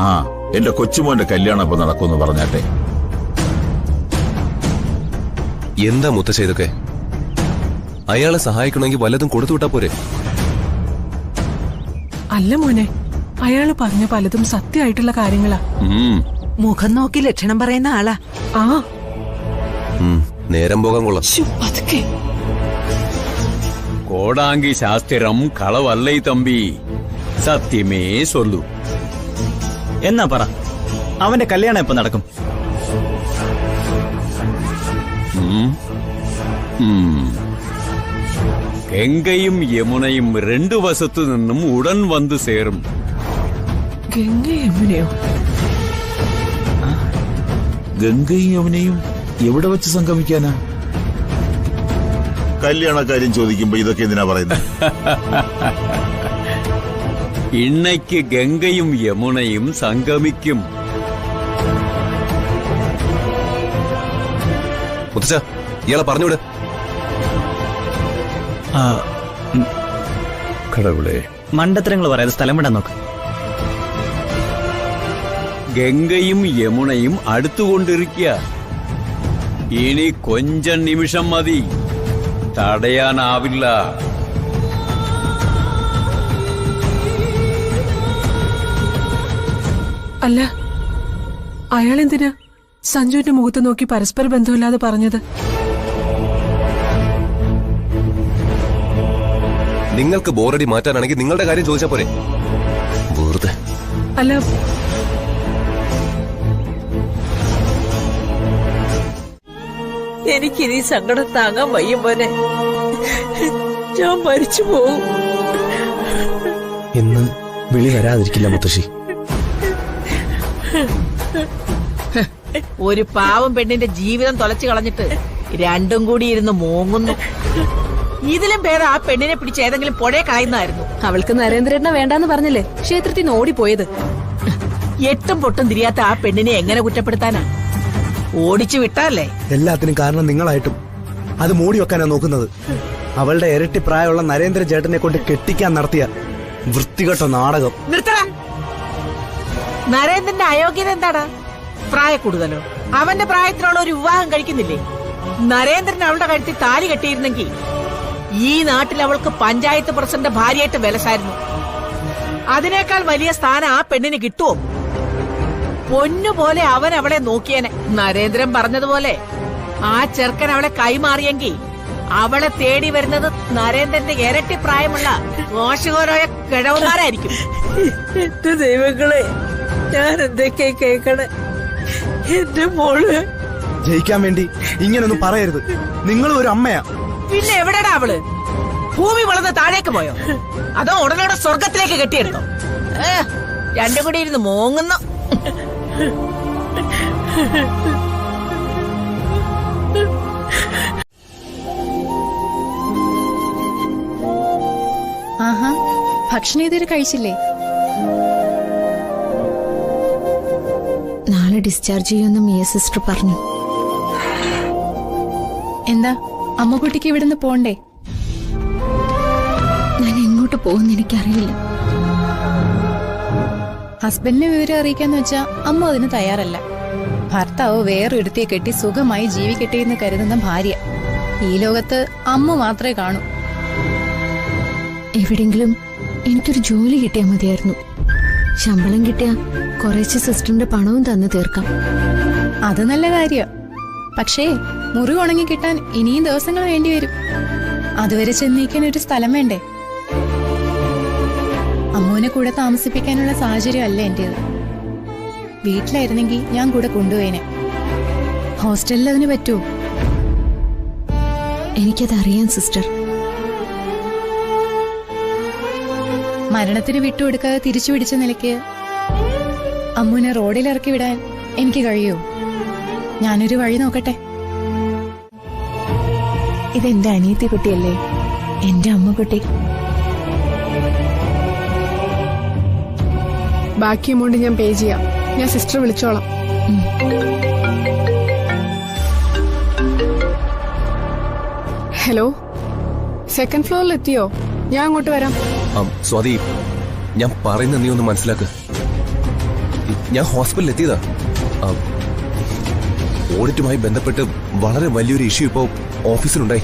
ആ, എന്റെ കൊച്ചുമോന്റെ കല്യാണം ഇപ്പൊ നടക്കുമെന്ന് പറഞ്ഞാട്ടെ. എന്താ മുത്തശ്ശ ഇതൊക്കെ? അയാളെ സഹായിക്കണമെങ്കിൽ വല്ലതും കൊടുത്തുവിട്ടാ പോരെ? അല്ല മോനെ, അയാള് പറഞ്ഞ പലതും സത്യമായിട്ടുള്ള കാര്യങ്ങളാ. മുഖം നോക്കി ലക്ഷണം പറയുന്ന ആളാ. ആ നേരം പോകാൻ കൊള്ളാം. അതൊക്കെ കോടാങ്കി ശാസ്ത്രം കളവല്ലേ തമ്പി, സത്യമേ സൊല്ലു. എന്നാ പറ, അവന്റെ കല്യാണം എപ്പോ നടക്കും? ഗംഗയും യമുനയും രണ്ടു വശത്തു നിന്നും ഉടൻ വന്നു ചേരും. ഗംഗയും യമുനയോ? ഗംഗയും യമുനയും എവിടെ വെച്ച് സംഗമിക്കാനാ? കല്യാണക്കാര്യം ചോദിക്കുമ്പോ ഇതൊക്കെ എന്തിനാ പറയുന്നത്? ഇന്നയ്ക്ക് ഗംഗയും യമുനയും സംഗമിക്കും. മുത്തച്ഛ, ഇയാളെ പറഞ്ഞുവിട്. കടവുളെ, മണ്ടത്തരങ്ങൾ പറയാതെ സ്ഥലം വിടാൻ നോക്ക്. ഗംഗയും യമുനയും അടുത്തുകൊണ്ടിരിക്കുക. ഇനി കൊഞ്ച നിമിഷം മതി, തടയാനാവില്ല. അല്ല, അയാളെന്തിനാ സഞ്ജുവിന്റെ മുഖത്ത് നോക്കി പരസ്പര ബന്ധമില്ലാതെ പറഞ്ഞത്? നിങ്ങൾക്ക് ബോറടി മാറ്റാനാണെങ്കിൽ നിങ്ങളുടെ കാര്യം ചോദിച്ചാ പോരെ? വെറുതെ. അല്ല, എനിക്കിനി സങ്കടം താങ്ങാൻ വയ്യ മോനെ. ഞാൻ മരിച്ചു പോവും. ഇന്ന് വിളി വരാതിരിക്കില്ല മുത്തശ്ശി. ഒരു പാവം പെണ്ണിന്റെ ജീവിതം തൊലച്ചു കളഞ്ഞിട്ട് രണ്ടും കൂടി ഇരുന്ന് മോങ്ങുന്നു. ഇതിലും ഭേദം ആ പെണ്ണിനെ പിടിച്ച് ഏതെങ്കിലും പുഴയെ കളയുന്നതായിരുന്നു. അവൾക്ക് നരേന്ദ്രനെ വേണ്ടാന്ന് പറഞ്ഞല്ലേ ക്ഷേത്രത്തിൽ നിന്ന് ഓടിപ്പോയത്. എട്ടും പൊട്ടും തിരിയാത്ത ആ പെണ്ണിനെ എങ്ങനെ കുറ്റപ്പെടുത്താനാ? ഓടിച്ചു വിട്ടാലേ. എല്ലാത്തിനും കാരണം നിങ്ങളായിട്ടും അത് മൂടി വെക്കാനാ നോക്കുന്നത്. അവളുടെ ഇരട്ടി പ്രായമുള്ള നരേന്ദ്ര ചേട്ടനെ കൊണ്ട് കെട്ടിക്കാൻ നടത്തിയ വൃത്തികെട്ട നാടകം. നിർത്തടാ. നരേന്ദ്രന്റെ അയോഗ്യത എന്താടാ? പ്രായ കൂടുതലോ? അവന്റെ പ്രായത്തിലുള്ള ഒരു വിവാഹം കഴിക്കുന്നില്ലേ? നരേന്ദ്രൻ അവളുടെ കഴുത്തിൽ താലി കെട്ടിയിരുന്നെങ്കിൽ ഈ നാട്ടിൽ അവൾക്ക് പഞ്ചായത്ത് പ്രസിഡന്റ് ഭാര്യയായിട്ട് വിലസായിരുന്നു. അതിനേക്കാൾ വലിയ സ്ഥാനം ആ പെണ്ണിന് കിട്ടുമോ? പൊന്നുപോലെ അവൻ അവളെ നോക്കിയേനെ. നരേന്ദ്രൻ പറഞ്ഞതുപോലെ ആ ചെറുക്കൻ അവളെ കൈമാറിയെങ്കിൽ അവളെ തേടി വരുന്നത് നരേന്ദ്രന്റെ ഇരട്ടി പ്രായമുള്ള മോശകോരായ കിഴവന്മാരായിരിക്കും. എന്റെ ദൈവങ്ങളെ, ഞാൻ എന്തൊക്കെ കേൾക്കണേ? എന്റെ മോള് ജയിക്കാൻ വേണ്ടി ഇങ്ങനൊന്നും പറയരുത്. നിങ്ങളും ഒരു അമ്മയാ. പിന്നെ എവിടെടാ അവള്? ഭൂമി വളർന്ന് താഴേക്ക് പോയോ? അതോ ഉടനോടെ സ്വർഗത്തിലേക്ക് കെട്ടിയെടുത്തോ? രണ്ടും കൂടി ഇരുന്ന് മോങ്ങുന്നു. ആഹാ, ഭക്ഷണം ഇതുവരെ കഴിച്ചില്ലേ? നാളെ ഡിസ്ചാർജ് ചെയ്യുമെന്ന് മിയ സിസ്റ്റർ പറഞ്ഞു. എന്താ അമ്മക്കുട്ടിക്ക് ഇവിടുന്ന് പോണ്ടേ? ഞാൻ എങ്ങോട്ട് പോകുമെന്ന് എനിക്കറിയില്ല. ഹസ്ബൻഡിനെ വിവരം അറിയിക്കാന്ന് വെച്ചാ അമ്മ അതിന് തയ്യാറല്ല. ഭർത്താവ് വേറൊരുത്തിയെ കെട്ടി സുഖമായി ജീവിക്കട്ടെ എന്ന് കരുതുന്ന ഭാര്യ ഈ ലോകത്ത് അമ്മ മാത്രമേ കാണൂ. എവിടെങ്കിലും എനിക്കൊരു ജോലി കിട്ടിയാൽ മതിയായിരുന്നു. ശമ്പളം കിട്ടിയ കുറച്ച് സിസ്റ്ററിന്റെ പണവും തന്നു തീർക്കാം. അത് നല്ല കാര്യം. പക്ഷേ മുറി ഉണങ്ങി കിട്ടാൻ ഇനിയും ദിവസങ്ങൾ വേണ്ടിവരും. അതുവരെ ചെന്നേക്കാൻ ഒരു സ്ഥലം വേണ്ടേ? അമ്മൂനെ കൂടെ താമസിപ്പിക്കാനുള്ള സാഹചര്യം അല്ല എന്റേത്. വീട്ടിലായിരുന്നെങ്കിൽ ഞാൻ കൂടെ കൊണ്ടുപോയേനെ. ഹോസ്റ്റലിൽ അതിന് പറ്റുമോ? എനിക്കതറിയാം സിസ്റ്റർ. മരണത്തിന് വിട്ടുകൊടുക്കാതെ തിരിച്ചു പിടിച്ച നിലയ്ക്ക് അമ്മൂനെ റോഡിലിറക്കി വിടാൻ എനിക്ക് കഴിയുമോ? ഞാനൊരു വഴി നോക്കട്ടെ. ഇതെന്റെ അനിയത്തി കുട്ടിയല്ലേ, എന്റെ അമ്മക്കുട്ടി. ബാക്കി എമൗണ്ട് ഞാൻ പേ ചെയ്യാം. ഞാൻ സിസ്റ്റർ വിളിച്ചോളാം. ഹലോ, സെക്കൻഡ് ഫ്ലോറിൽ എത്തിയോ? ഞാൻ അങ്ങോട്ട് വരാം. സ്വാതി, ഞാൻ പറയുന്ന നീ ഒന്ന് മനസ്സിലാക്ക്. ഞാൻ ഹോസ്പിറ്റലിൽ എത്തിയതാ. ഓഡിറ്റുമായി ബന്ധപ്പെട്ട് വളരെ വലിയൊരു ഇഷ്യൂ ഇപ്പോ ഓഫീസിലുണ്ടായി.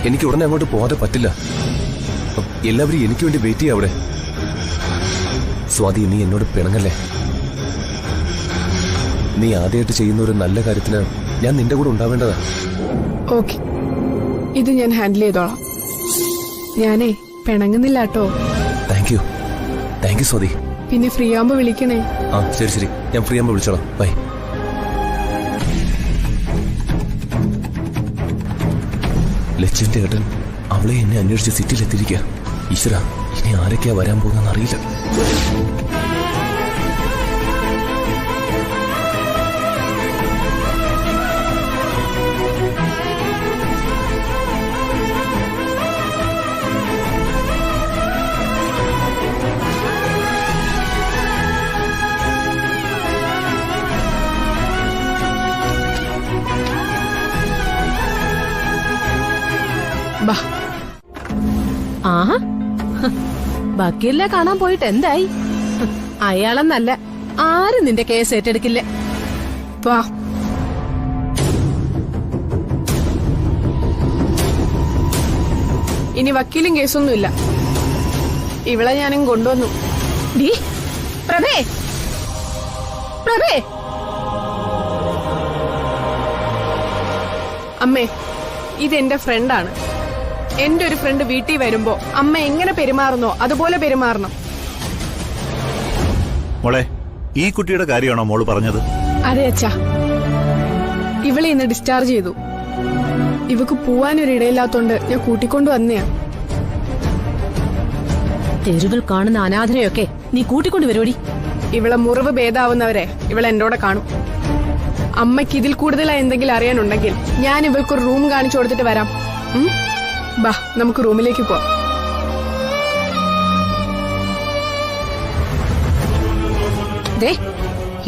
എനിക്ക് ഉടനെ അങ്ങോട്ട് പോകാതെ പറ്റില്ല. എല്ലാവരും എനിക്ക് വേണ്ടി വെയിറ്റ് ചെയ്യാം അവിടെ. സ്വാതി, നീ എന്നോട് പിണങ്ങല്ലേ. നീ ആദ്യമായിട്ട് ചെയ്യുന്ന ഒരു നല്ല കാര്യത്തിന് ഞാൻ നിന്റെ കൂടെ ഉണ്ടാവേണ്ടതാ. ഓക്കെ, ഇത് ഞാൻ ഹാൻഡിൽ ചെയ്തോളാം. ഞാനേ പിണങ്ങുന്നില്ല കേട്ടോ. Thank you Swathi. പിന്നെ ഫ്രീ ആകുമ്പോ വിളിക്കണേ. ശരി, ഞാൻ ഫ്രീ ആകുമ്പോ വിളിച്ചോളാം. ബൈ. ലച്ചിന്റെ ഏട്ടൻ അവളെ എന്നെ അന്വേഷിച്ച് സിറ്റിയിലെത്തിയിരിക്കുക. ഈശ്വര, ഇനി ആരൊക്കെയാ വരാൻ പോകുന്നതെന്ന് അറിയില്ല. ആഹാ, ബാക്കിയെല്ലാം കാണാൻ പോയിട്ട് എന്തായി? അയാളെന്നല്ല ആരും നിന്റെ കേസ് ഏറ്റെടുക്കില്ല. വാ. ഇനി വക്കീലും കേസൊന്നുമില്ല. ഇവളെ ഞാനും കൊണ്ടുവന്നു. പ്രഭേ, പ്രഭേ. അമ്മേ, ഇതെന്റെ ഫ്രണ്ടാണ്. എന്റെ ഒരു ഫ്രണ്ട് വീട്ടിൽ വരുമ്പോ അമ്മ എങ്ങനെ പെരുമാറുന്നോ അതുപോലെ പെരുമാറണം. മോളെ, ഈ കുട്ടിയുടെ കാര്യമാണോ മോള് പറഞ്ഞത്? അതെ അച്ഛാ, ഇവളെ ഇന്ന് ഡിസ്ചാർജ് ചെയ്തു. ഇവക്ക് പോവാനൊരിടയില്ലാത്തോണ്ട് ഞാൻ കൂട്ടിക്കൊണ്ടു വന്നെയാ. തെരുവിൽ കാണുന്ന അനാഥരെയൊക്കെ നീ കൂട്ടിക്കൊണ്ട് വരുവടി. ഇവളെ മുറിവ് ഭേദാവുന്നവരെ ഇവളെ എന്നോട് കാണും. അമ്മയ്ക്ക് ഇതിൽ കൂടുതലായി എന്തെങ്കിലും അറിയാനുണ്ടെങ്കിൽ ഞാൻ ഇവൾക്കൊരു റൂം കാണിച്ചു കൊടുത്തിട്ട് വരാം. ബാ, നമുക്ക് റൂമിലേക്ക് പോവാം.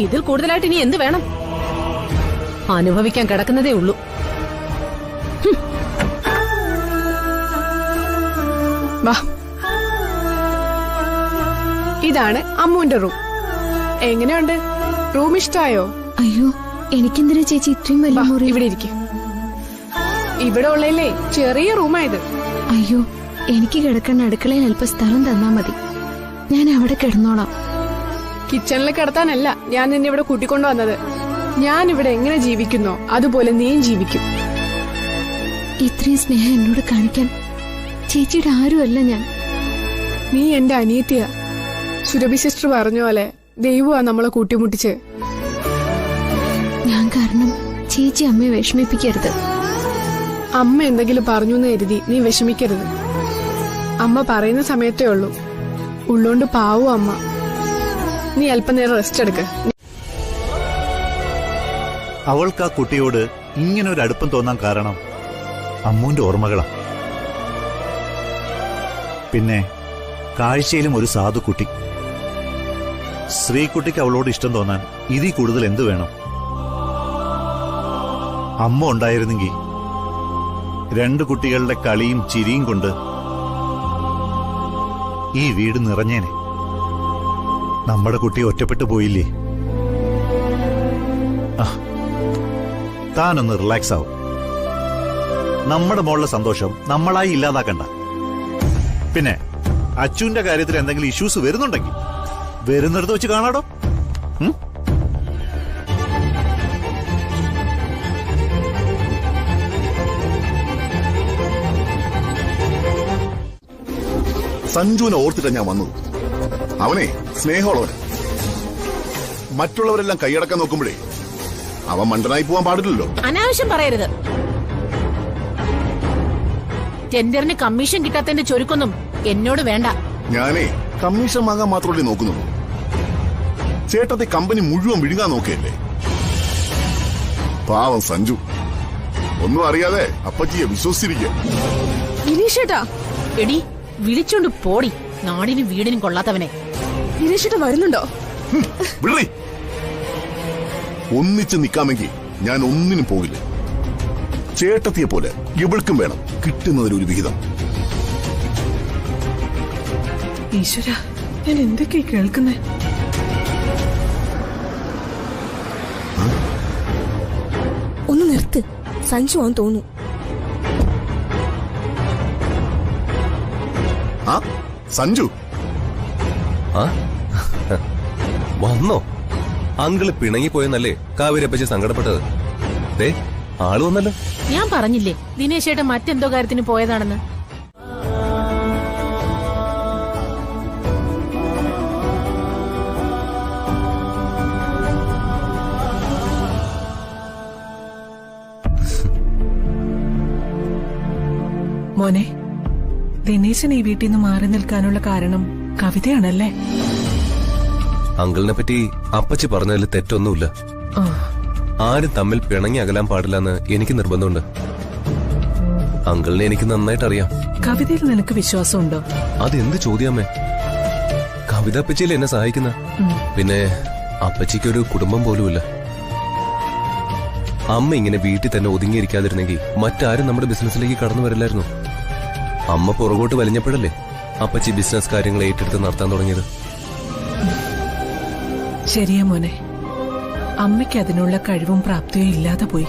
ഇതിൽ കൂടുതലായിട്ട് ഇനി എന്ത് വേണം? അനുഭവിക്കാൻ കിടക്കുന്നതേ ഉള്ളൂ. വാ, ഇതാണ് അമ്മുവിന്റെ റൂം. എങ്ങനെയുണ്ട്? റൂം ഇഷ്ടായോ? അയ്യോ, എനിക്കെന്തിനാ ചേച്ചി ഇത്രയും വലിയ മുറി? ഇവിടെ ഇരിക്കും. ഇവിടെ ഉള്ളല്ലേ ചെറിയ റൂമായത്. അയ്യോ, എനിക്ക് കിടക്കാൻ അടുക്കളയിൽ അല്പം സ്ഥലം തന്നാ മതി. ഞാൻ അവിടെ കിടന്നോളാം. കിച്ചണിൽ കിടത്താനല്ല ഞാൻ നിന്നെ ഇവിടെ കൂട്ടിക്കൊണ്ടു വന്നത്. ഞാൻ ഇവിടെ എങ്ങനെ ജീവിക്കുന്നോ അതുപോലെ നീയും ജീവിക്കും. ഇത്രയും സ്നേഹം എന്നോട് കാണിക്കാൻ ചേച്ചിയുടെ ആരുമല്ല ഞാൻ. നീ എന്റെ അനിയത്തിയാ. സുരഭി സിസ്റ്റർ പറഞ്ഞ പോലെ ദൈവമാ നമ്മളെ കൂട്ടിമുട്ടിച്ച്. ഞാൻ കാരണം ചേച്ചി അമ്മയെ വിഷമിപ്പിക്കരുത്. അമ്മ എന്തെങ്കിലും പറഞ്ഞു എന്ന് കരുതി നീ വിഷമിക്കരുത്. അമ്മ പറയുന്ന സമയത്തേ ഉള്ളൂ. ഉള്ളോണ്ട് പാവു അമ്മ. നീ അല്പനേരം റെസ്റ്റ് എടുക്ക്. അവൾക്ക് ആ കുട്ടിയോട് ഇങ്ങനെ ഒരു അടുപ്പം തോന്നാൻ കാരണം അമ്മുവിന്റെ ഓർമ്മകളാ. പിന്നെ കാഴ്ചയിലും ഒരു സാധു കുട്ടി. ശ്രീകുട്ടിക്ക് അവളോട് ഇഷ്ടം തോന്നാൻ ഇതിൽ കൂടുതൽ എന്തു വേണം? അമ്മ ഉണ്ടായിരുന്നെങ്കിൽ രണ്ടു കുട്ടികളുടെ കളിയും ചിരിയും കൊണ്ട് ഈ വീട് നിറഞ്ഞേനെ. നമ്മുടെ കുട്ടി ഒറ്റപ്പെട്ടു പോയില്ലേ? താനൊന്ന് റിലാക്സ് ആവും. നമ്മുടെ മോളുടെ സന്തോഷം നമ്മളായി ഇല്ലാതാക്കണ്ട. പിന്നെ അച്ചുവിന്റെ കാര്യത്തിൽ എന്തെങ്കിലും ഇഷ്യൂസ് വരുന്നുണ്ടെങ്കിൽ വരുന്നിടത്ത് വെച്ച് കാണാടോ. സഞ്ജുവിനെ ഓർത്തിട്ടാ ഞാൻ വന്നത്. അവനെ സ്നേഹമുള്ളവന്. മറ്റുള്ളവരെല്ലാം കൈയടക്കാൻ നോക്കുമ്പോഴേ അവൻ മണ്ടനായി പോവാൻ പാടില്ലല്ലോ. അനാവശ്യം പറയരുത്. ടെൻഡറിന് കമ്മീഷൻ കിട്ടാത്തതിന്റെ ചൊരുക്കൊന്നും എന്നോട് വേണ്ട. ഞാനേ കമ്മീഷൻ വാങ്ങാൻ മാത്രമല്ലേ നോക്കുന്നുള്ളൂ. ചേട്ടത്തെ കമ്പനി മുഴുവൻ വിഴുങ്ങാൻ നോക്കിയല്ലേ. പാവം സഞ്ജു ഒന്നും അറിയാതെ അപ്പച്ചിയെ വിശ്വസിച്ചിരിക്കുക. വിനീഷേട്ടാ, എടി വിളിച്ചോണ്ട് പോടി, നാടിനും വീടിനും കൊള്ളാത്തവനെ. വിനീഷേട്ട വരുന്നുണ്ടോ? വിളി. ഒന്നിച്ച് നിക്കാമെങ്കിൽ ഞാൻ ഒന്നിനും പോകില്ല. ചേട്ടത്തിയെ പോലെ ഇവൾക്കും വേണം കിട്ടുന്നതിലൊരു വിഹിതം. ഈശ്വര, ഞാൻ എന്തൊക്കെയാ കേൾക്കുന്നേ? ഒന്ന് നിർത്ത്, സഞ്ജു ആണെന്ന് തോന്നുന്നു. ആ സഞ്ജു വന്നോ? അങ്കിള് പിണങ്ങിപ്പോയെന്നല്ലേ കാവേരിയപ്പച്ചി സങ്കടപ്പെട്ടത്? ദേ ആള് വന്നല്ലോ. ഞാൻ പറഞ്ഞില്ലേ ദിനേശേട്ടൻ മറ്റെന്തോ കാര്യത്തിന് പോയതാണെന്ന്. മോനെ, ദിനേശൻ ഈ വീട്ടിൽ നിന്ന് മാറി നിൽക്കാനുള്ള കാരണം കവിതയാണല്ലേ? അങ്കിളിനെ പറ്റി അപ്പച്ചി പറഞ്ഞതിൽ തെറ്റൊന്നുമില്ല. ആരും തമ്മിൽ പിണങ്ങി അകലാൻ പാടില്ലെന്ന് എനിക്ക് നിർബന്ധമുണ്ട്. അങ്കിളിനെ എനിക്ക് നന്നായിട്ട് അറിയാം. കവിതയിൽ നിനക്ക് വിശ്വാസമുണ്ടോ? അതെന്ത് ചോദ്യാമേ? കവിത അപ്പച്ചിയിൽ എന്നെ സഹായിക്കുന്ന. പിന്നെ അപ്പച്ചിക്കൊരു കുടുംബം പോലുമില്ല. അമ്മ ഇങ്ങനെ വീട്ടിൽ തന്നെ ഒതുങ്ങിയിരിക്കാതിരുന്നെങ്കിൽ മറ്റാരും നമ്മുടെ ബിസിനസ്സിലേക്ക് കടന്നു വരില്ലായിരുന്നു. അമ്മ പുറകോട്ട് വലിഞ്ഞപ്പോഴല്ലേ അപ്പച്ചി ബിസിനസ് കാര്യങ്ങൾ ഏറ്റെടുത്ത് നടത്താൻ തുടങ്ങിയത്. ശരിയാ മോനെ, അമ്മയ്ക്ക് അതിനുള്ള കഴിവും പ്രാപ്തിയും ഇല്ലാതെ പോയി.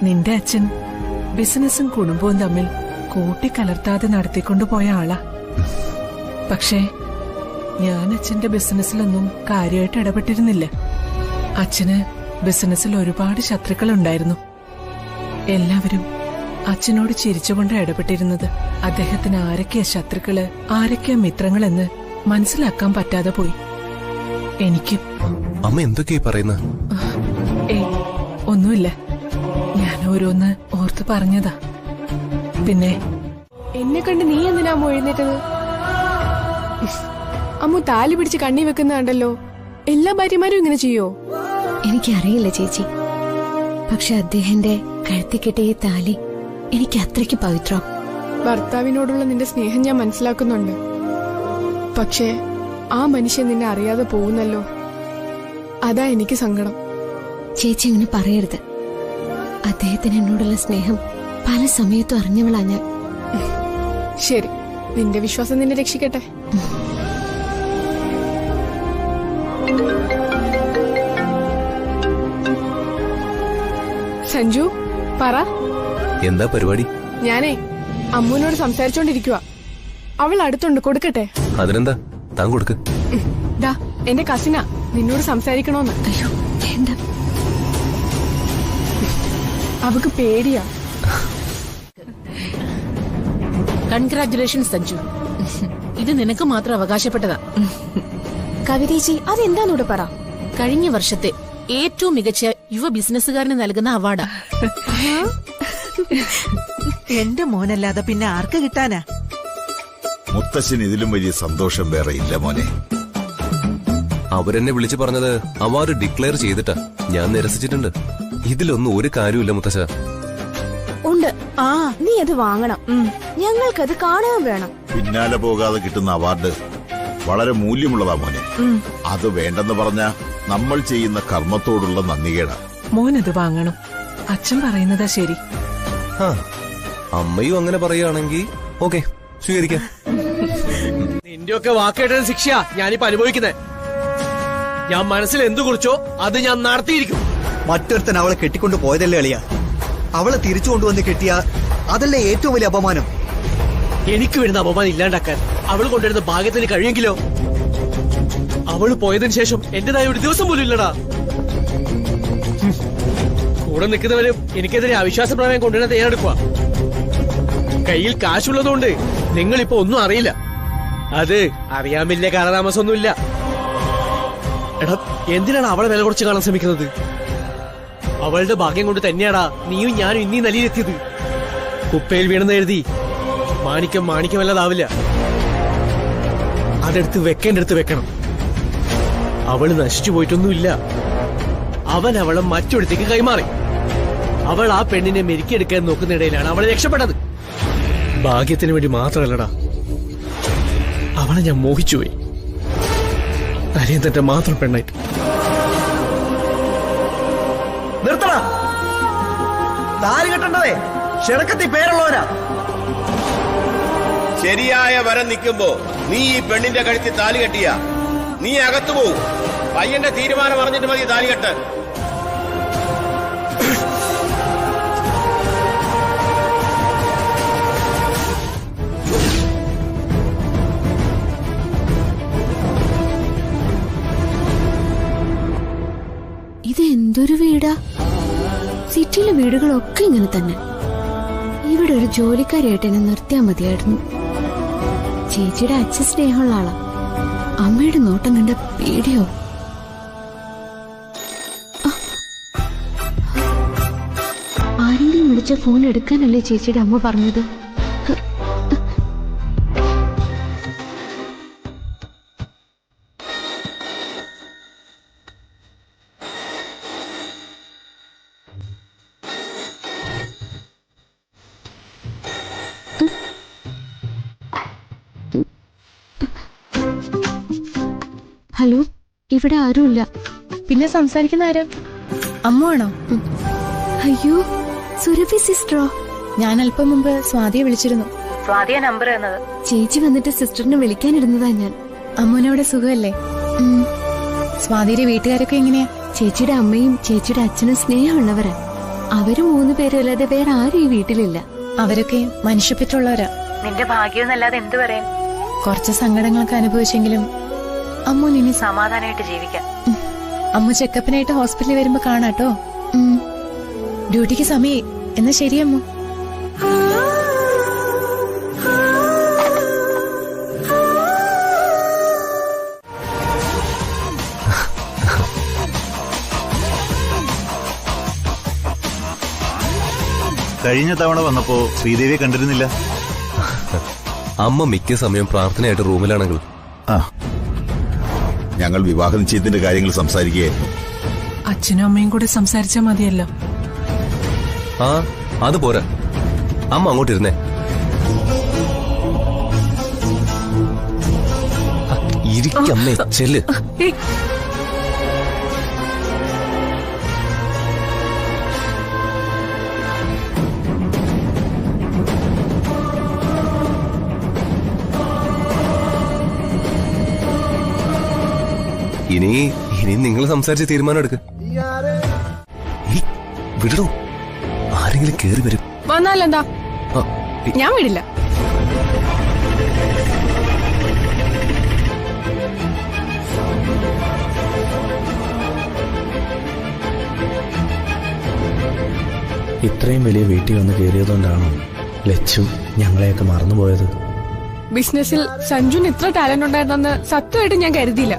നിന്റെ അച്ഛൻ ബിസിനസ്സും കുടുംബവും തമ്മിൽ കൂട്ടിക്കലർത്താതെ നടത്തിക്കൊണ്ടുപോയ ആളാ. പക്ഷേ ഞാൻ അച്ഛന്റെ ബിസിനസ്സിലൊന്നും കാര്യമായിട്ട് ഇടപെട്ടിരുന്നില്ല. അച്ഛന് ബിസിനസ്സിൽ ഒരുപാട് ശത്രുക്കളുണ്ടായിരുന്നു. എല്ലാവരും അച്ഛനോട് ചിരിച്ചുകൊണ്ട് ഇടപെട്ടിരുന്നത്. അദ്ദേഹത്തിന് ആരൊക്കെയാ ശത്രുക്കള്, ആരൊക്കെയാ മിത്രങ്ങളെന്ന് മനസ്സിലാക്കാൻ പറ്റാതെ പോയി. എനിക്ക് അമ്മ എന്തൊക്കെയാ പറയുന്ന? ഒന്നുമില്ല, ഞാൻ ഓരോന്ന് ഓർത്ത് പറഞ്ഞതാ. പിന്നെ എന്നെ കണ്ട് നീ എന്തിനാ അമ്മ എഴുന്നേറ്റത്? അമ്മ താലി പിടിച്ച് കണ്ണി വെക്കുന്ന കണ്ടല്ലോ. എല്ലാ ഭാര്യമാരും ഇങ്ങനെ ചെയ്യോ? എനിക്കറിയില്ല ചേച്ചി, പക്ഷെ അദ്ദേഹന്റെ കഴുത്തിൽ കെട്ടിയ ഈ താലി എനിക്ക് അത്രയ്ക്ക് പവിത്രം. ഭർത്താവിനോടുള്ള നിന്റെ സ്നേഹം ഞാൻ മനസ്സിലാക്കുന്നുണ്ട്. പക്ഷേ ആ മനുഷ്യൻ നിന്നെ അറിയാതെ പോകുന്നല്ലോ, അതാ എനിക്ക് സങ്കടം. ചേച്ചി ഇങ്ങനെ പറയരുത്. അദ്ദേഹത്തിന് എന്നോടുള്ള സ്നേഹം പല സമയത്തും അറിഞ്ഞവളാ ഞാൻ. ശരി, നിന്റെ വിശ്വാസം നിന്നെ രക്ഷിക്കട്ടെ. സഞ്ജു പറ, എന്താ പരിപാടി? ഞാനേ അമ്മുവിനോട് സംസാരിച്ചോണ്ടിരിക്കുക. അവൾ അടുത്തുണ്ട്, കൊടുക്കട്ടെ? അതിനെന്താ, താൻ കൊടുക്ക്. ദാ എന്റെ കസിനാ, നിന്നോട് സംസാരിക്കണോന്ന്. അയ്യോ വേണ്ട, അവക്ക് പേടിയാ. കൺഗ്രാറ്റുലേഷൻസ് സഞ്ജു, ഇത് നിനക്ക് മാത്രം അവകാശപ്പെട്ടതാ. കവിതേച്ചി അതെന്താന്നൂടെ പറ. കഴിഞ്ഞ വർഷത്തെ ഏറ്റവും മികച്ച യുവ ബിസിനസ്സുകാരന് നൽകുന്ന അവാർഡാ. എന്റെ മോനല്ലാതെ പിന്നെ ആർക്ക് കിട്ടാനാ? മുത്തശ്ശന് ഇതിലും വലിയ സന്തോഷം വേറെ ഇല്ല മോനെ. അവരെന്നെ വിളിച്ചു പറഞ്ഞത് അവാർഡ് ഡിക്ലെയർ ചെയ്തിട്ടാ. ഞാൻ നിരസിച്ചിട്ടുണ്ട്. ഇതിലൊന്നും ഒരു കാര്യമില്ല മുത്തശ്ശ. ഉണ്ട്. നീ അത് വാങ്ങണം. ഞങ്ങൾക്കത് കാണാൻ വേണം. പിന്നാലെ പോകാതെ കിട്ടുന്ന അവാർഡ് വളരെ മൂല്യമുള്ളതാ മോനെ. അത് വേണ്ടെന്ന് പറഞ്ഞ നമ്മൾ ചെയ്യുന്ന കർമ്മത്തോടുള്ള നന്ദികേടാ. മോനത് വാങ്ങണം. അച്ഛൻ പറയുന്നതാ ശരി. അമ്മയും അങ്ങനെ പറയുകയാണെങ്കിൽ ഓക്കെ, സ്വീകരിക്കാം. നിന്റെയൊക്കെ വാക്കേട്ട ശിക്ഷയാ ഞാനിപ്പോ അനുഭവിക്കുന്നത്. ഞാൻ മനസ്സിൽ എന്തു കുറിച്ചോ അത് ഞാൻ നടത്തിയിരിക്കും. മറ്റൊരുത്തൻ അവളെ കെട്ടിക്കൊണ്ട് പോയതല്ലേ അളിയ? അവളെ തിരിച്ചു കൊണ്ടുവന്ന് കെട്ടിയ അതല്ലേ ഏറ്റവും വലിയ അപമാനം. എനിക്ക് വരുന്ന അപമാനം ഇല്ലാണ്ടാക്കാൻ അവൾ കൊണ്ടുവരുന്ന ഭാഗ്യത്തിന് കഴിയെങ്കിലോ? അവള് പോയതിനു ശേഷം എന്റേതായ ഒരു ദിവസം പോലും ഇല്ലടാ. കൂടെ നിൽക്കുന്നവരും എനിക്കെതിരെ അവിശ്വാസ പ്രമേയം കൊണ്ടുവരാൻ തയ്യാറെടുക്കുക. കയ്യിൽ കാശുള്ളതുകൊണ്ട് നിങ്ങളിപ്പോ ഒന്നും അറിയില്ല. അത് അറിയാൻ വലിയ കാലതാമസമൊന്നുമില്ല. എടാ, എന്തിനാണ് അവളെ വില കുറച്ച് കാണാൻ ശ്രമിക്കുന്നത്? അവളുടെ ഭാഗ്യം കൊണ്ട് തന്നെയാടാ നീയും ഞാനും ഇന്നീ നിലയിലെത്തിയത്. കുപ്പയിൽ വീണെന്ന് എഴുതി മാണിക്യം മാണിക്യമല്ലാതാവില്ല. അതെടുത്ത് വെക്കേണ്ടടുത്ത് വെക്കണം. അവള് നശിച്ചു പോയിട്ടൊന്നുമില്ല. അവൻ അവളെ മറ്റൊരിടത്തേക്ക് കൈമാറി. അവൾ ആ പെണ്ണിനെ മെരുക്കിയെടുക്കാൻ നോക്കുന്നിടയിലാണ് അവളെ രക്ഷപ്പെട്ടത്. ഭാഗ്യത്തിന് വേണ്ടി മാത്രമല്ലടാ, അവളെ ഞാൻ മോഹിച്ചുപോയി. നരേന്ദ്രന്റെ മാത്രം പെണ്ണായിട്ട്. നിർത്തണ, താലി കെട്ടേണ്ടതേ ക്ഷണക്കത്തി പേരുള്ളവരാ. ശരിയായ വരം നിൽക്കുമ്പോ നീ ഈ പെണ്ണിന്റെ കഴുത്തിൽ താലി കെട്ടിയ നീ അകത്തു പോവും. പയ്യന്റെ തീരുമാനം അറിഞ്ഞിട്ട് മതി താലി കെട്ടാൻ. ഇത് എന്തൊരു വീടാ! സിറ്റിയിലെ വീടുകളൊക്കെ ഇങ്ങനെ തന്നെ. ഇവിടെ ഒരു ജോലിക്കാരായിട്ട് എന്നെ നിർത്തിയാൽ മതിയായിരുന്നു. ചേച്ചിയുടെ അച്ഛൻ സ്നേഹമുള്ള ആളാ. അമ്മയുടെ നോട്ടം കണ്ട പേടിയോ. ആരെങ്കിലും വിളിച്ച ഫോൺ എടുക്കാനല്ലേ ചേച്ചിയുടെ അമ്മ പറഞ്ഞത്? ഹലോ, ഇവിടെ ആരുമില്ല. പിന്നെ സംസാരിക്കുന്ന ആരോ? അമ്മുവാണോ? അയ്യോ, സുരഭി സിസ്റ്ററോ? ഞാൻ അല്പം മുമ്പ് സ്വാതിയെ വിളിച്ചിരുന്നു. സ്വാതിയ നമ്പർ തന്നത്. ചേച്ചി വന്നിട്ട് സിസ്റ്ററിനെ വിളിക്കാനിരുന്നതാ ഞാൻ. അമ്മുവിനവിടെ സുഖമല്ലേ? സ്വാതിയുടെ വീട്ടുകാരൊക്കെ എങ്ങനെയാ? ചേച്ചിയുടെ അമ്മയും ചേച്ചിയുടെ അച്ഛനും സ്നേഹമുള്ളവരാ. അവര് 3 പേരും അല്ലാതെ വേറെ ആരും ഈ വീട്ടിലില്ല. അവരൊക്കെ മനുഷ്യപ്പറ്റുള്ളവരാ. നിന്റെ ഭാഗ്യമൊന്നല്ലാതെ എന്തു പറയാൻ? കുറച്ച് സങ്കടങ്ങളൊക്കെ അനുഭവിച്ചെങ്കിലും അമ്മു നിന്നെ സമാധാനമായിട്ട് ജീവിക്കാം. അമ്മു ചെക്കപ്പിനായിട്ട് ഹോസ്പിറ്റലിൽ വരുമ്പോ കാണാട്ടോ. ഡ്യൂട്ടിക്ക് സമയം. എന്നാ ശരി അമ്മു. കഴിഞ്ഞ തവണ വന്നപ്പോ ശ്രീദേവിയെ കണ്ടിരുന്നില്ല. അമ്മ മിക്ക സമയം പ്രാർത്ഥനയായിട്ട് റൂമിലാണെങ്കിൽ. ഞങ്ങൾ വിവാഹ നിശ്ചയത്തിന്റെ കാര്യങ്ങൾ സംസാരിക്കുകയായിരുന്നു. അച്ഛനും അമ്മയും കൂടെ സംസാരിച്ചാൽ മതിയല്ലോ. അത് പോരാ, അമ്മ അങ്ങോട്ടിരുന്നേ. ഇരിക്കമ്മേ, ചെല്ല്. ഇനി നിങ്ങൾ സംസാരിച്ച് തീരുമാനം എടുക്ക്. വിടണോ? ആരെങ്കിലും കേറി വരും. വന്നാലെന്താ? ഞാൻ വിടില്ല. ഇത്രയും വലിയ വീട്ടിൽ വന്ന് കയറിയതുകൊണ്ടാണോ ലച്ചും ഞങ്ങളെയൊക്കെ മറന്നുപോയത്? ബിസിനസ്സിൽ സഞ്ജുന് ഇത്ര ടാലന്റ് ഉണ്ടായിരുന്നെന്ന് സത്യമായിട്ട് ഞാൻ കരുതിയില്ല.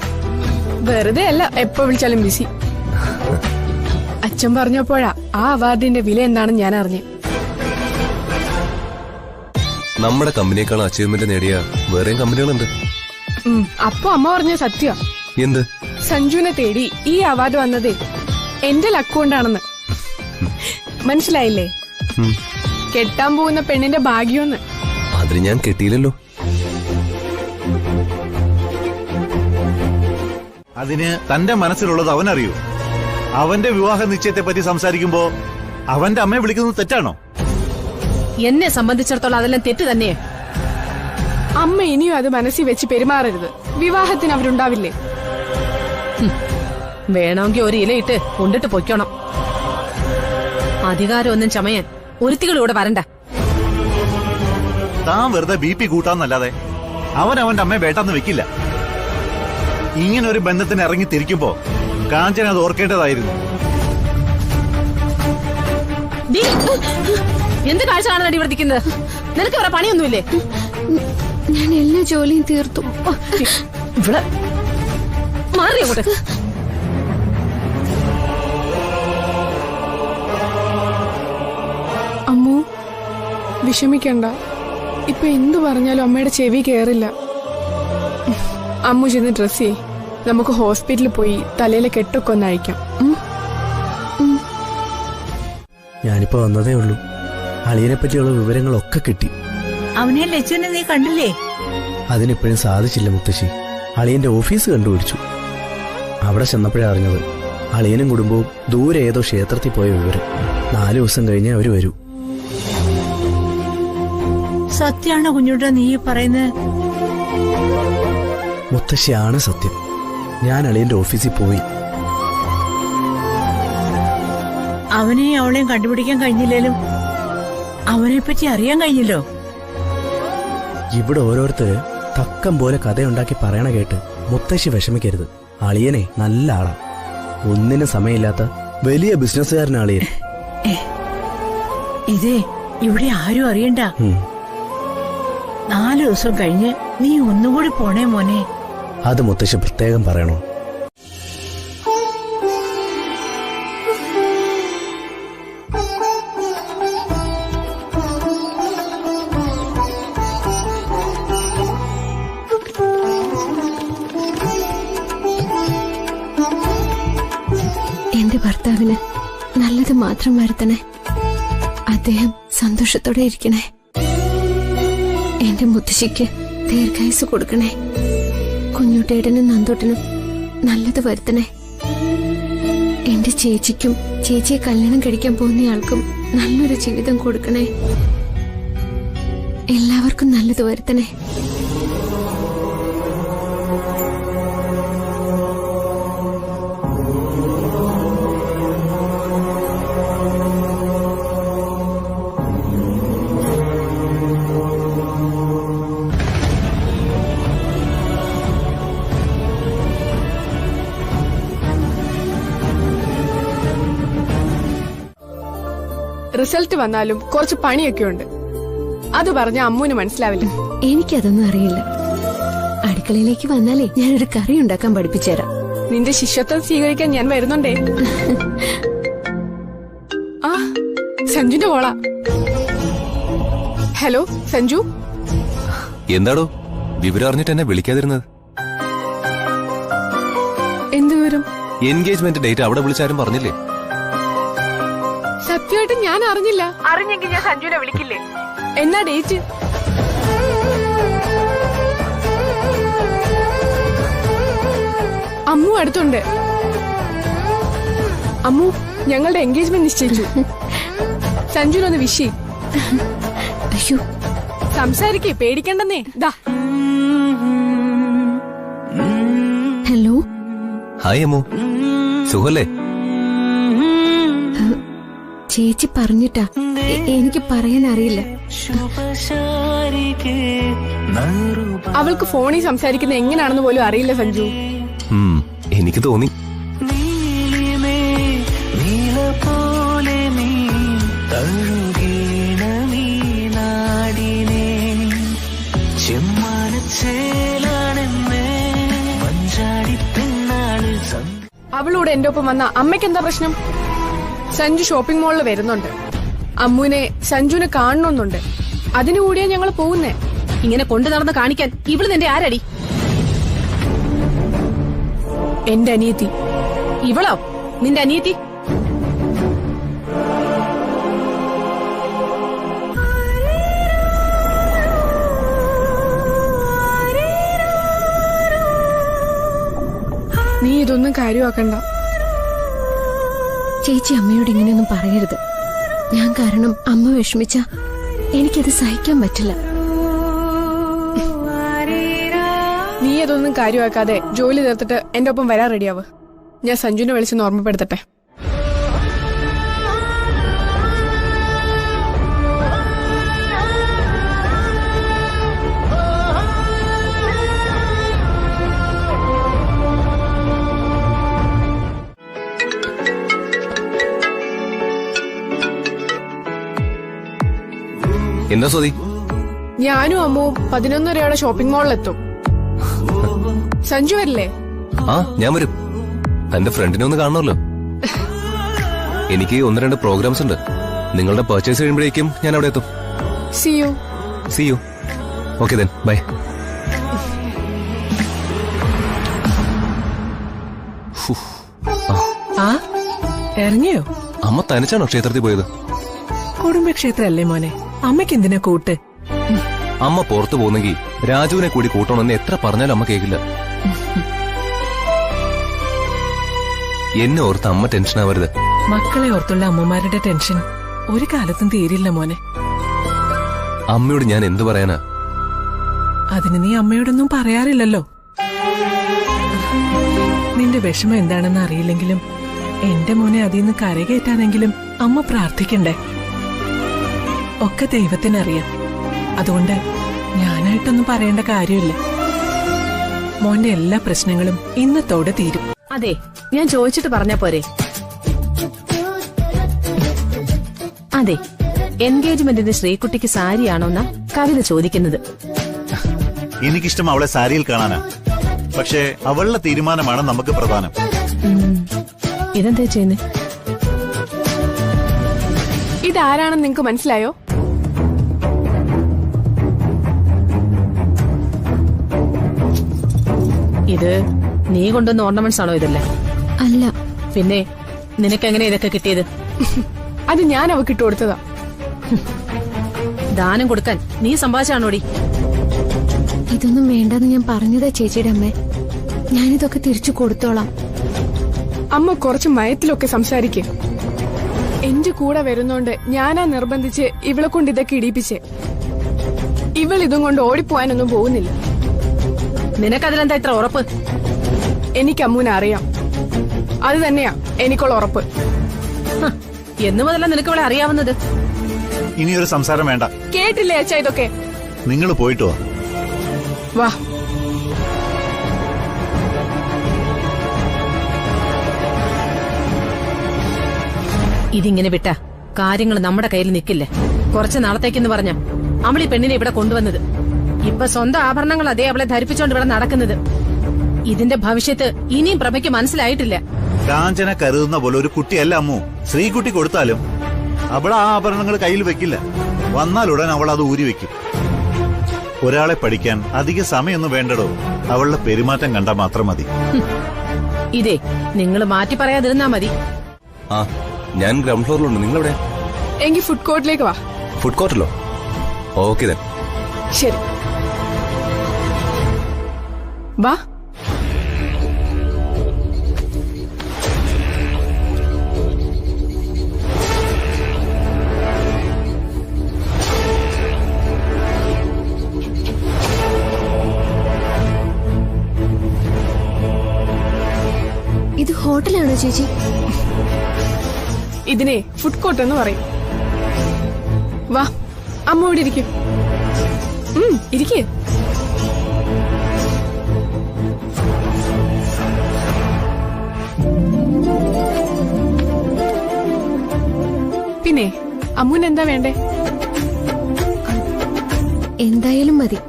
വെറുതെ അല്ല എപ്പോ വിളിച്ചാലും ബിസി. അച്ഛൻ പറഞ്ഞപ്പോഴാ ആ അവാർഡിന്റെ വില എന്താണെന്ന് ഞാൻ അറിഞ്ഞു. നമ്മുടെ കമ്പനിയേക്കാൾ അച്ചീവ്മെന്റ് നേടിയ വേറെയും കമ്പനികളുണ്ട്. അപ്പൊ അമ്മ പറഞ്ഞ സത്യ. എന്ത്? സഞ്ജുവിനെ തേടി ഈ അവാർഡ് വന്നതേ എന്റെ ലക്ക് കൊണ്ടാണെന്ന്. മനസ്സിലായില്ലേ? കെട്ടാൻ പോകുന്ന പെണ്ണിന്റെ ഭാഗ്യമെന്ന്. അതിന് ഞാൻ കെട്ടിയില്ലല്ലോ. അതിന് തന്റെ മനസ്സിലുള്ളത് അവനറിയൂ. അവന്റെ വിവാഹ നിശ്ചയത്തെ പറ്റി സംസാരിക്കുമ്പോ അവന്റെ അമ്മയെ വിളിക്കുന്നത് തെറ്റാണോ? എന്നെ സംബന്ധിച്ചിടത്തോളം അതെല്ലാം തെറ്റ് തന്നെ. അമ്മ ഇനിയും അത് മനസ്സിൽ വെച്ച് പെരുമാറരുത്. വിവാഹത്തിന് അവരുണ്ടാവില്ലേ? വേണമെങ്കിൽ ഒരു ഇലയിട്ട് കൊണ്ടിട്ട് പൊയ്ക്കണം. അധികാരമൊന്നും ചമയാൻ ഒരുത്തികളിവിടെ വരണ്ട. താൻ വെറുതെ BP കൂട്ടാന്നല്ലാതെ അവൻ അവന്റെ അമ്മയെ വേട്ടാന്ന് വെക്കില്ല. ഇങ്ങനെ ഒരു ബന്ധത്തിന് ഇറങ്ങി തിരിക്കുമ്പോ കാഞ്ചന അത് ഓർക്കേണ്ടതായിരുന്നു. എന്ത് കാഴ്ച കാണാൻ വർദ്ധിക്കുന്നത്? നിനക്ക് വേറെ പണിയൊന്നുമില്ലേ? ഞാൻ എല്ലാ ജോലിയും തീർത്തു. ഇവിടെ മാറി അങ്ങോട്ട്. അമ്മു വിഷമിക്കണ്ട. ഇപ്പൊ എന്തു പറഞ്ഞാലും അമ്മയുടെ ചെവി കേറില്ല. അമ്മു ചെന്ന് ഡ്രസ് ചെയ്യ്. നമുക്ക് ഹോസ്പിറ്റലിൽ പോയി തലയിലെ കെട്ടൊക്കെ ഒന്ന് അഴിക്കാം. ഞാനിപ്പോ വന്നതേ ഉള്ളൂ. അളിയനെ പറ്റിയുള്ള വിവരങ്ങളൊക്കെ കിട്ടി. അവനെ ലച്ചുവിനെ നീ കണ്ടില്ലേ? അതിനിപ്പോഴും സാധിച്ചില്ല മുത്തശ്ശി. അളിയന്റെ ഓഫീസ് കണ്ടുപിടിച്ചു. അവിടെ ചെന്നപ്പോഴേ അറിഞ്ഞത് അളിയനും കുടുംബവും ദൂരെ ഏതോ ക്ഷേത്രത്തിൽ പോയ വിവരം. 4 ദിവസം കഴിഞ്ഞേ അവര് വരൂ. സത്യാണോ കുഞ്ഞുട്ടാ നീ പറയുന്നത്? മുത്തശ്ശിയാണ് സത്യം. ഞാൻ അളിയന്റെ ഓഫീസിൽ പോയി. അവനെയും അവളെയും കണ്ടുപിടിക്കാൻ കഴിഞ്ഞില്ലേലും അവനെ പറ്റി അറിയാൻ കഴിഞ്ഞല്ലോ. ഇവിടെ ഓരോരുത്തര് തക്കം പോലെ കഥയുണ്ടാക്കി പറയണ കേട്ട് മുത്തശ്ശി വിഷമിക്കരുത്. അളിയനെ നല്ല ആളാ. ഒന്നിനും സമയമില്ലാത്ത വലിയ ബിസിനസ്സുകാരനാ അളിയൻ. ഇതേ ഇവിടെ ആരും അറിയണ്ട. 4 ദിവസം കഴിഞ്ഞ് നീ ഒന്നുകൂടി പോണേ മോനെ. അത് മുത്തശ്ശി പ്രത്യേകം പറയണോ? എന്റെ ഭർത്താവിന് നല്ലത് മാത്രം വരുത്തണേ. അദ്ദേഹം സന്തോഷത്തോടെ ഇരിക്കണേ. എന്റെ മുത്തശ്ശിക്ക് ദീർഘായുസ് കൊടുക്കണേ. കുഞ്ഞുട്ടേട്ടനും നന്ദോട്ടനും നല്ലത് വരുത്തണേ. എന്റെ ചേച്ചിക്കും ചേച്ചിയെ കല്യാണം കഴിക്കാൻ പോകുന്നയാൾക്കും നല്ലൊരു ജീവിതം കൊടുക്കണേ. എല്ലാവർക്കും നല്ലത് വരുത്തണേ. റിസൾട്ട് വന്നാലും കുറച്ച് പണിയൊക്കെ ഉണ്ട്. അത് പറഞ്ഞ അമ്മുവിന് മനസ്സിലാവില്ല. എനിക്കതൊന്നും അറിയില്ല. അടുക്കളയിലേക്ക് വന്നാലേ ഞാനൊരു കറി ഉണ്ടാക്കാൻ പഠിപ്പിച്ചുതരാം. നിന്റെ ശിഷ്യത്വം സ്വീകരിക്കാൻ ഞാൻ വരുന്നുണ്ടേ. ആ സഞ്ജുന്റെ മോളാ. ഹലോ സഞ്ജു. എന്താടോ വിവരം അറിഞ്ഞിട്ട് എന്നെ വിളിക്കാതിരുന്നത്? എന്ത് വിവരം? എൻഗേജ്മെന്റ് ഡേറ്റ് അവിടെ വിളിച്ചാരും പറഞ്ഞില്ലേ? സത്യമായിട്ട് ഞാൻ അറിഞ്ഞില്ല. അറിഞ്ഞെങ്കിൽ ഞാൻ സഞ്ജുവിനെ വിളിക്കില്ലേ? എന്നാ ഡേറ്റ്? അമ്മു അടുത്തുണ്ട്. അമ്മു ഞങ്ങളുടെ എൻഗേജ്മെന്റ് നിശ്ചയിച്ചു. സഞ്ജുനൊന്ന് വിഷ്. അയ്യോ സംസാരിക്കേ, പേടിക്കണ്ടെന്നേ. ദാ ഹലോ. ഹായ് അമ്മു, സുഖല്ലേ? ചേച്ചി പറഞ്ഞിട്ടാ. എനിക്ക് പറയാൻ അറിയില്ല. അവൾക്ക് ഫോണിൽ സംസാരിക്കുന്നത് എങ്ങനെയാണെന്ന് പോലും അറിയില്ല സഞ്ജു. എനിക്ക് തോന്നി. അവളോട് എന്റെ ഒപ്പം വന്ന അമ്മയ്ക്ക് എന്താ പ്രശ്നം? സഞ്ജു ഷോപ്പിംഗ് മോളിൽ വരുന്നുണ്ട്. അമ്മുവിനെ സഞ്ജുവിനെ കാണണമെന്നുണ്ട്. അതിനു കൂടിയാ ഞങ്ങൾ പോകുന്നേ. ഇങ്ങനെ കൊണ്ടു നടന്ന് കാണിക്കാൻ ഇവള് നിന്റെ ആരടി? എന്റെ അനിയത്തി. ഇവളോ നിന്റെ അനിയത്തി? നീ ഇതൊന്നും കാര്യമാക്കണ്ട. ചേച്ചി അമ്മയോട് ഇങ്ങനെയൊന്നും പറയരുത്. ഞാൻ കാരണം അമ്മ വിഷമിച്ച എനിക്കത് സഹിക്കാൻ പറ്റില്ല. നീ അതൊന്നും കാര്യമാക്കാതെ ജോലി തീർത്തിട്ട് എന്റെ ഒപ്പം വരാൻ റെഡിയാവ്. ഞാൻ സഞ്ജുവിനെ വിളിച്ചൊന്ന് ഓർമ്മപ്പെടുത്തട്ടെ. എന്താ സ്വതി? ഞാനും അമ്മുവും 11:30 ഷോപ്പിംഗ് മാളിലെത്തും. സഞ്ജു വരില്ലേ? ആ, ഞാൻ വരും. എന്റെ ഫ്രണ്ടിനെ ഒന്ന് കാണണമല്ലോ. എനിക്ക് 1-2 പ്രോഗ്രാംസ് ഉണ്ട്. നിങ്ങളുടെ പർച്ചേസ് കഴിയുമ്പോഴേക്കും ഞാൻ അവിടെ എത്തും. See you. Okay then, bye. ആ ഇറങ്ങിയോ? അമ്മ തനിച്ചാണോ ക്ഷേത്രത്തിൽ പോയത്? കുടുംബക്ഷേത്രല്ലേ മോനെ, അമ്മയ്ക്ക് എന്തിനാ കൂട്ട്? അമ്മ പുറത്തു പോകുന്നെങ്കിൽ രാജുവിനെ കൂടി കൂട്ടണമെന്ന് എത്ര പറഞ്ഞാലും അമ്മ കേൾക്കില്ല. എന്നെ ഓർത്ത് അമ്മ ടെൻഷൻ ആവരുത്. മക്കളെ ഓർത്തുള്ള അമ്മമാരുടെ ടെൻഷൻ ഒരു കാലത്തും തീരില്ല മോനെ. അമ്മയോട് ഞാൻ എന്തു പറയാനാ? അതിന് നീ അമ്മയോടൊന്നും പറയാറില്ലല്ലോ. നിന്റെ വിഷമം എന്താണെന്ന് അറിയില്ലെങ്കിലും എന്റെ മോനെ അതിന്ന് കരകയറ്റാനെങ്കിലും അമ്മ പ്രാർത്ഥിക്കണ്ടേ? ഒക്കെ ദൈവത്തിനറിയാം. അതുകൊണ്ട് ഞാനായിട്ടൊന്നും പറയേണ്ട കാര്യമില്ല. മോന്റെ എല്ലാ പ്രശ്നങ്ങളും ഇന്നത്തോടെ തീരും. അതെ, ഞാൻ ചോദിച്ചിട്ട് പറഞ്ഞ പോരെ? അതെ, എൻഗേജ്മെന്റിന് ശ്രീകുട്ടിക്ക് സാരിയാണോന്നാ കവിത ചോദിക്കുന്നത്. എനിക്കിഷ്ടം അവളെ സാരിയിൽ കാണാനാ. പക്ഷേ അവളുടെ തീരുമാനമാണ് നമുക്ക് പ്രധാനം. ഇതെന്താ ചെയ്യുന്നേ? ഇതാരാണെന്ന് നിങ്ങക്ക് മനസ്സിലായോ? ഇത് നീ കൊണ്ടുവന്ന ഓർണമെന്റ്സ് ആണോ ഇതല്ലേ? അല്ല. പിന്നെ നിനക്കെങ്ങനെ ഇതൊക്കെ കിട്ടിയത്? അത് ഞാൻ അവക്ക് ഇട്ടു കൊടുത്തതാ. ദാനം കൊടുക്കാൻ നീ സമ്പാദിച്ചാണോടി? ഇതൊന്നും വേണ്ടെന്ന് ഞാൻ പറഞ്ഞതാ ചേച്ചിയുടെ അമ്മേ. ഞാനിതൊക്കെ തിരിച്ചു കൊടുത്തോളാം. അമ്മ കുറച്ച് മയത്തിലൊക്കെ സംസാരിക്കേ. എന്റെ കൂടെ വരുന്നോണ്ട് ഞാനാ നിർബന്ധിച്ച് ഇവളെ കൊണ്ട് ഇതൊക്കെ ഇടിപ്പിച്ചേ. ഇവൾ ഇതും കൊണ്ട് ഓടിപ്പോവാനൊന്നും പോകുന്നില്ല. നിനക്കതിലെന്താ ഇത്ര ഉറപ്പ്? എനിക്ക് അമ്മൂനെ അറിയാം. അത് തന്നെയാ എനിക്കുള്ള ഉറപ്പ്. എന്നു മുതല നിനക്ക് ഇവിടെ അറിയാവുന്നത്? ഇനിയൊരു സംസാരം വേണ്ട. കേട്ടില്ലേ അച്ഛാ ഇതൊക്കെ? നിങ്ങൾ പോയിട്ട് വാ. ഇതിങ്ങനെ വിട്ട കാര്യങ്ങൾ നമ്മുടെ കയ്യിൽ നിൽക്കില്ല. കുറച്ച് നാളത്തേക്കെന്ന് പറഞ്ഞ അവളീ പെണ്ണിനെ ഇവിടെ കൊണ്ടുവന്നത്. ഇപ്പൊ സ്വന്തം ആഭരണങ്ങൾ അതേ അവളെ ധരിപ്പിച്ചോണ്ട് ഇവിടെ നടക്കുന്നത്. ഇതിന്റെ ഭവിഷ്യത്ത് ഇനിയും പ്രഭയ്ക്ക് മനസ്സിലായിട്ടില്ല. കാഞ്ചന കരുതുന്ന പോലെ ഒരു കുട്ടിയല്ല അമ്മു. ശ്രീകുട്ടി കൊടുത്താലും അവൾ ആ ആഭരണങ്ങൾ കയ്യിൽ വെക്കില്ല. വന്നാലുടൻ അവൾ അത് ഊരി വെക്കും. ഒരാളെ പഠിക്കാൻ അധിക സമയമൊന്നും വേണ്ടടോ. അവളുടെ പെരുമാറ്റം കണ്ടാൽ മാത്രം മതി. ഇതേ നിങ്ങൾ മാറ്റി പറയാതിരുന്നാ മതി. ആ, ഞാൻ ഗ്രൗണ്ട് ഫ്ലോറിലുണ്ട്. നിങ്ങളെവിടെ? എങ്കിൽ ഫുഡ് കോർട്ടിലേക്ക് വാ. ഫുഡ് കോർട്ടിലോ? Okay then. ശരി, വാ. ഇത് ഹോട്ടലാണോ ചേച്ചി? ഇതിനെ ഫുഡ് കോർട്ട് എന്ന് പറയും. വാ, അമ്മ ഇവിടെ ഇരിക്കും. ഇരിക്കേ. പിന്നെ അമ്മൂന് എന്താ വേണ്ടേ? എന്തായാലും മതി.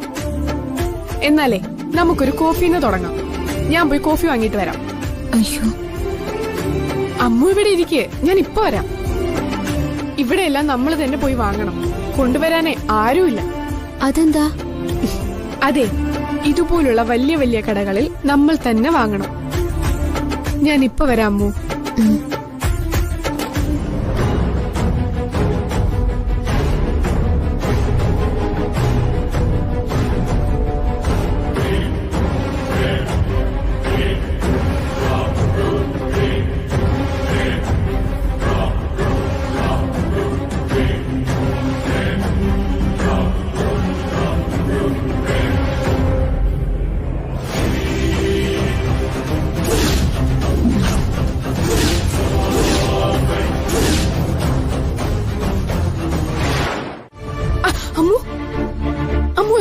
എന്നാലേ നമുക്കൊരു കോഫിന്ന് തുടങ്ങാം. ഞാൻ പോയി കോഫി വാങ്ങിയിട്ട് വരാം. അയ്യോ, അമ്മു ഇവിടെ ഇരിക്കേ, ഞാൻ ഇപ്പൊ വരാം. ഇവിടെയെല്ലാം നമ്മൾ തന്നെ പോയി വാങ്ങണം. കൊണ്ടുവരാനേ ആരുമില്ല. അതെന്താ? അതെ, ഇതുപോലുള്ള വലിയ വലിയ കടകളിൽ നമ്മൾ തന്നെ വാങ്ങണം. ഞാൻ ഇപ്പൊ വരാം അമ്മു.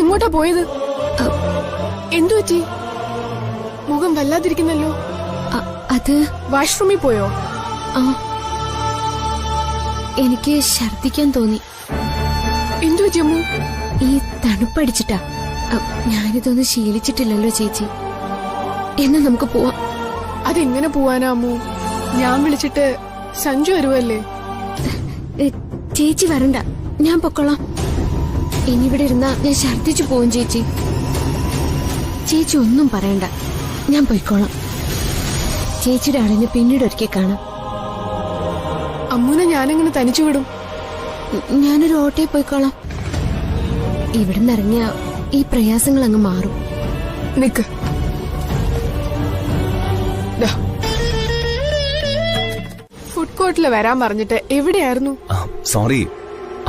എങ്ങോട്ടാ പോയത്? എന്തു പറ്റി? മുഖം വല്ലാതിരിക്കുന്നല്ലോ. അത് വാഷ്റൂമിൽ പോയോ? എനിക്ക് ഛർദിക്കാൻ തോന്നി. എന്തു പറ്റി അമ്മു? ഈ തണുപ്പടിച്ചിട്ടാ. ഞാനിതൊന്നും ശീലിച്ചിട്ടില്ലല്ലോ ചേച്ചി. എന്നാ നമുക്ക് പോവാം. അതെങ്ങനെ പോവാനാ അമ്മു? ഞാൻ വിളിച്ചിട്ട് സഞ്ജു വരുവല്ലേ? ചേച്ചി വരണ്ട, ഞാൻ പൊക്കോളാം. ഇനി ഇവിടെ ഇരുന്നാ ഞാൻ ഛർദിച്ചു പോവും ചേച്ചി. ചേച്ചി ഒന്നും പറയണ്ട, ഞാൻ പോയിക്കോളാം. ചേച്ചിയുടെ ആളിനെ പിന്നീട് ഒരിക്കൽ കാണാം. അമ്മുനെ ഞാനെങ്ങനെ തനിച്ചു വിടും? ഞാനൊരു ഓട്ടോയിൽ പോയിക്കോളാം. ഇവിടുന്ന് ഇറങ്ങിയ ഈ പ്രയാസങ്ങൾ അങ്ങ് മാറും. നിക്ക്, ഫുഡ് കോർട്ടിൽ വരാൻ പറഞ്ഞിട്ട് എവിടെയായിരുന്നു? സോറി,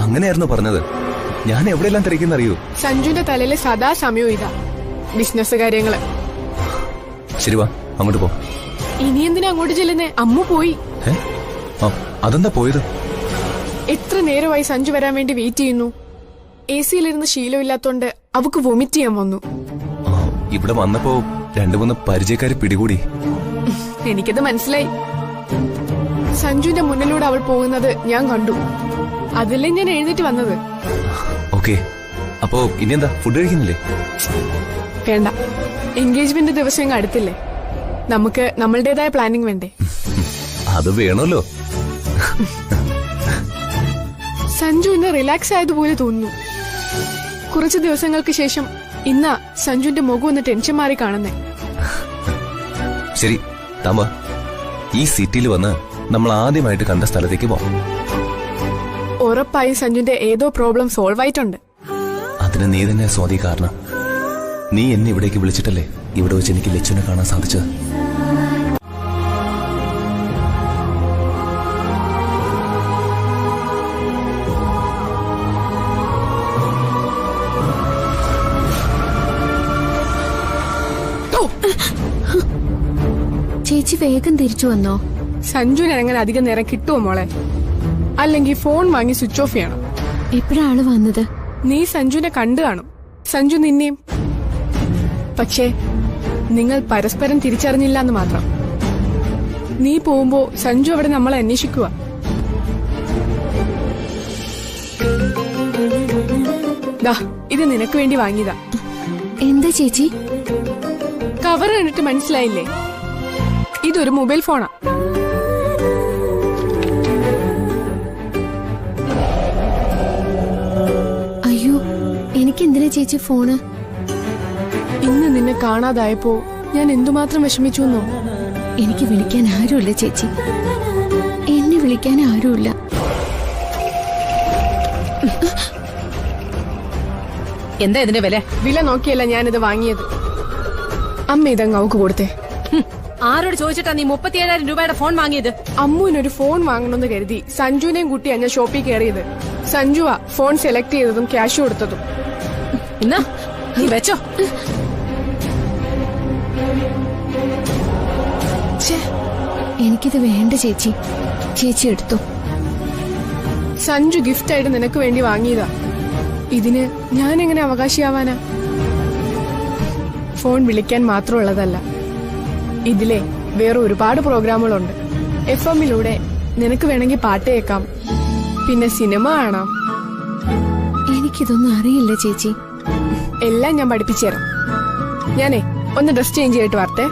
അങ്ങനെയായിരുന്നു പറഞ്ഞത്. ഞാൻ എവിടെയെല്ലാം തിരക്കുന്നറിയോ? സഞ്ജുവിന്റെ തലയില് സദാ സമയവും ഇതാ, ബിസിനസ് കാര്യങ്ങള്. ശരി, വാ അങ്ങോട്ട് പോ. ഇനി എന്തിനാ അങ്ങോട്ട് ചെല്ലുന്നേ? അമ്മു പോയി. അതെന്താ പോയത്? എത്ര നേരമായി സഞ്ജു വരാൻ വേണ്ടി വെയിറ്റ് ചെയ്യുന്നു. AC-ലിരുന്ന് ശീലമില്ലാത്തോണ്ട് അവക്ക് വൊമിറ്റ് ചെയ്യാൻ വന്നു. ഇവിടെ വന്നപ്പോ 2-3 പരിചയക്കാര് പിടികൂടി. എനിക്കത് മനസ്സിലായി. സഞ്ജുവിന്റെ മുന്നിലൂടെ അവൾ പോകുന്നത് ഞാൻ കണ്ടു. അതിലേ ഞാൻ എഴുന്നേറ്റ് വന്നത്. ഓക്കെ, അപ്പോ ഇനി എന്താ, ഫുഡ് കഴിക്കുന്നില്ലേ? വേണ്ട, എൻഗേജ്മെന്റ് ദിവസം അടുത്തില്ലേ, നമുക്ക് നമ്മളുടേതായ പ്ലാനിങ് വേണ്ടേ? അത് വേണമല്ലോ. സഞ്ജു ഇന്ന് റിലാക്സ് ആയതുപോലെ തോന്നുന്നു. കുറച്ചു ദിവസങ്ങൾക്ക് ശേഷം ഇന്നാ സഞ്ജുവിന്റെ മുഖം ഒന്ന് ടെൻഷൻ മാറി കാണുന്നേ. ശരി താമ, ഈ സിറ്റിയിൽ വന്ന് നമ്മൾ ആദ്യമായിട്ട് കണ്ട സ്ഥലത്തേക്ക് പോവാം. ഉറപ്പായും സഞ്ജുവിന്റെ ഏതോ പ്രോബ്ലം സോൾവ് ആയിട്ടുണ്ട്. അതിന് നീ തന്നെ സ്വാതി കാരണം. നീ എന്നെ ഇവിടേക്ക് വിളിച്ചിട്ടല്ലേ ഇവിടെ വെച്ച് എനിക്ക് ലച്ചുവിനെ കാണാൻ സാധിച്ചത്. ചേച്ചി വേഗം തിരിച്ചു വന്നോ? സഞ്ജുവിന് അങ്ങനെ അധികം നേരം കിട്ടുമോ മോളെ? അല്ലെങ്കിൽ ഫോൺ വാങ്ങി സ്വിച്ച് ഓഫ് ചെയ്യണം. എപ്പോഴാണ് വന്നത്? നീ സഞ്ജുവിനെ കണ്ടു കാണും, സഞ്ജു നിന്നെയും. പക്ഷേ നിങ്ങൾ പരസ്പരം തിരിച്ചറിഞ്ഞില്ല എന്ന് മാത്രം. നീ പോകുമ്പോ സഞ്ജു അവിടെ നമ്മളെ അന്വേഷിക്കുക. ഇത് നിനക്ക് വേണ്ടി വാങ്ങിയതാ. എന്താ ചേച്ചി? കവർ കണ്ടിട്ട് മനസ്സിലായില്ലേ? ഇതൊരു മൊബൈൽ ഫോണാ. അയ്യോ, എനിക്ക് എന്തിനാ ചേച്ചി ഫോണ്? ഇന്ന് നിന്നെ കാണാതായപ്പോ ഞാൻ എന്തുമാത്രം വിഷമിച്ചു എന്നോ. എനിക്ക് വിളിക്കാൻ ആരുമില്ല ചേച്ചി, എന്നെ വിളിക്കാൻ ആരുമില്ല. എന്താ ഇതിന്റെ വില? വില നോക്കിയല്ല ഞാനിത് വാങ്ങിയത്. അമ്മ ഇതങ്ങ് അവക്ക് കൊടുത്തേ. ആരോട് ചോദിച്ചിട്ടാ നീ 37,000 രൂപയുടെ ഫോൺ വാങ്ങിയത്? അമ്മുവിനൊരു ഫോൺ വാങ്ങണമെന്ന് കരുതി സഞ്ജുവിനെയും കൂട്ടിയാ ഞാൻ ഷോപ്പിൽ കയറിയത്. സഞ്ജുവാ ഫോൺ സെലക്ട് ചെയ്തതും ക്യാഷ് കൊടുത്തതും. എന്നാ നീ വെച്ചോ. എനിക്കിത് വേണ്ട ചേച്ചി, ചേച്ചി എടുത്തു. സഞ്ജു ഗിഫ്റ്റ് ആയിട്ട് നിനക്ക് വേണ്ടി വാങ്ങിയതാ. ഇതിന് ഞാൻ എങ്ങനെ അവകാശിയാവാനാ? ഫോൺ വിളിക്കാൻ മാത്രമുള്ളതല്ല, ഇതിലെ വേറെ ഒരുപാട് പ്രോഗ്രാമുകളുണ്ട്. FM-ലൂടെ നിനക്ക് വേണമെങ്കിൽ പാട്ട് കേൾക്കാം, പിന്നെ സിനിമ കാണാം. എനിക്കിതൊന്നും അറിയില്ല ചേച്ചി. എല്ലാം ഞാൻ പഠിപ്പിച്ചു തരാം. ഞാനേ ഒന്ന് ഡ്രസ് ചേഞ്ച് ചെയ്തിട്ട് വരട്ടെ.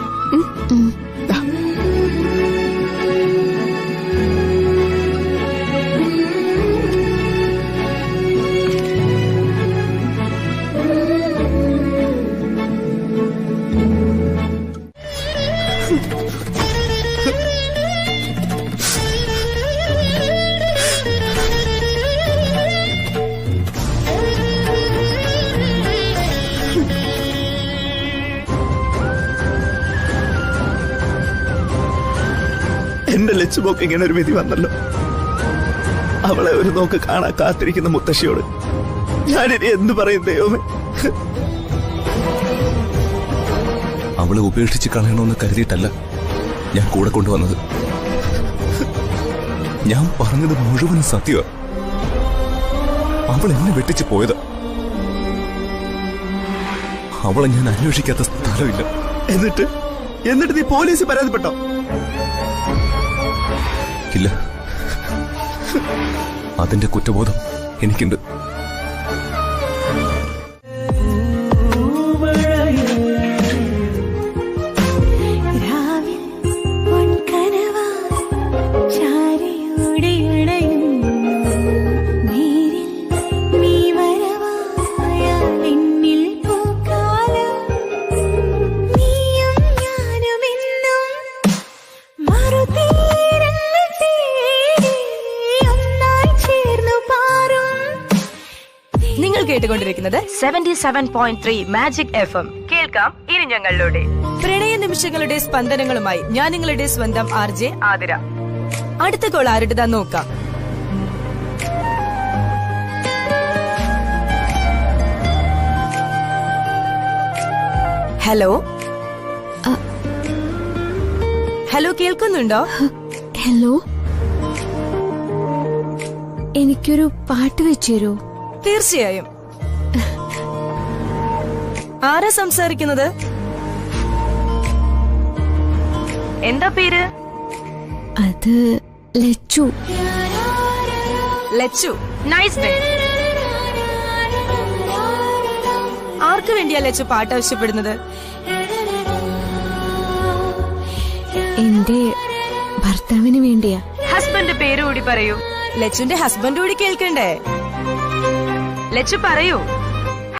എന്റെ ലച്ചുമോക്ക് ഇങ്ങനെ ഒരു വിധി വന്നല്ലോ. അവളെ ഒരു നോക്ക് കാണാൻ കാത്തിരിക്കുന്ന മുത്തശ്ശിയോട് ഞാനിനി എന്ത് പറയും ദൈവമേ? അവളെ ഉപേക്ഷിച്ച് കളയണമെന്ന് കരുതിയിട്ടല്ല ഞാൻ കൂടെ കൊണ്ടുവന്നത്. ഞാൻ പറഞ്ഞത് മുഴുവൻ സത്യമാണ്. അവൾ എന്നെ വെട്ടിച്ച് പോയത്. അവളെ ഞാൻ അന്വേഷിക്കാത്ത സ്ഥലമില്ല. എന്നിട്ട് നീ പോലീസ് പരാതിപ്പെട്ടോ? ഇല്ല, അതിന്റെ കുറ്റബോധം എനിക്കുണ്ട്. നിങ്ങൾ കേട്ടുകൊണ്ടിരിക്കുന്നത് 77.3 മാജിക് FM. കേൾക്കാം ഇനി ഞങ്ങളിലൂടെ പ്രണയ നിമിഷങ്ങളുടെ സ്പന്ദനങ്ങളുമായി ഞാൻ നിങ്ങളുടെ സ്വന്തം RJ ആതിര. അടുത്ത കോൾ ആരുടേതാ നോക്കാം. ഹലോ ഹലോ, കേൾക്കുന്നുണ്ടോ? ഹലോ, എനിക്കൊരു പാട്ട് വെച്ചുതരോ? തീർച്ചയായും. ആരാ സംസാരിക്കുന്നത്? എന്താ പേര്? അത് ലച്ചു. Lachu, nice name. ആർക്ക് വേണ്ടിയാ ലച്ചു പാട്ട് ആവശ്യപ്പെടുന്നത്? എന്റെ ഭർത്താവിന് വേണ്ടിയാ. ഹസ്ബൻഡ് പേര് കൂടി പറയൂ. ലച്ചുന്റെ ഹസ്ബൻഡ് കൂടി കേൾക്കണ്ടേ? ലച്ചു പറയൂ.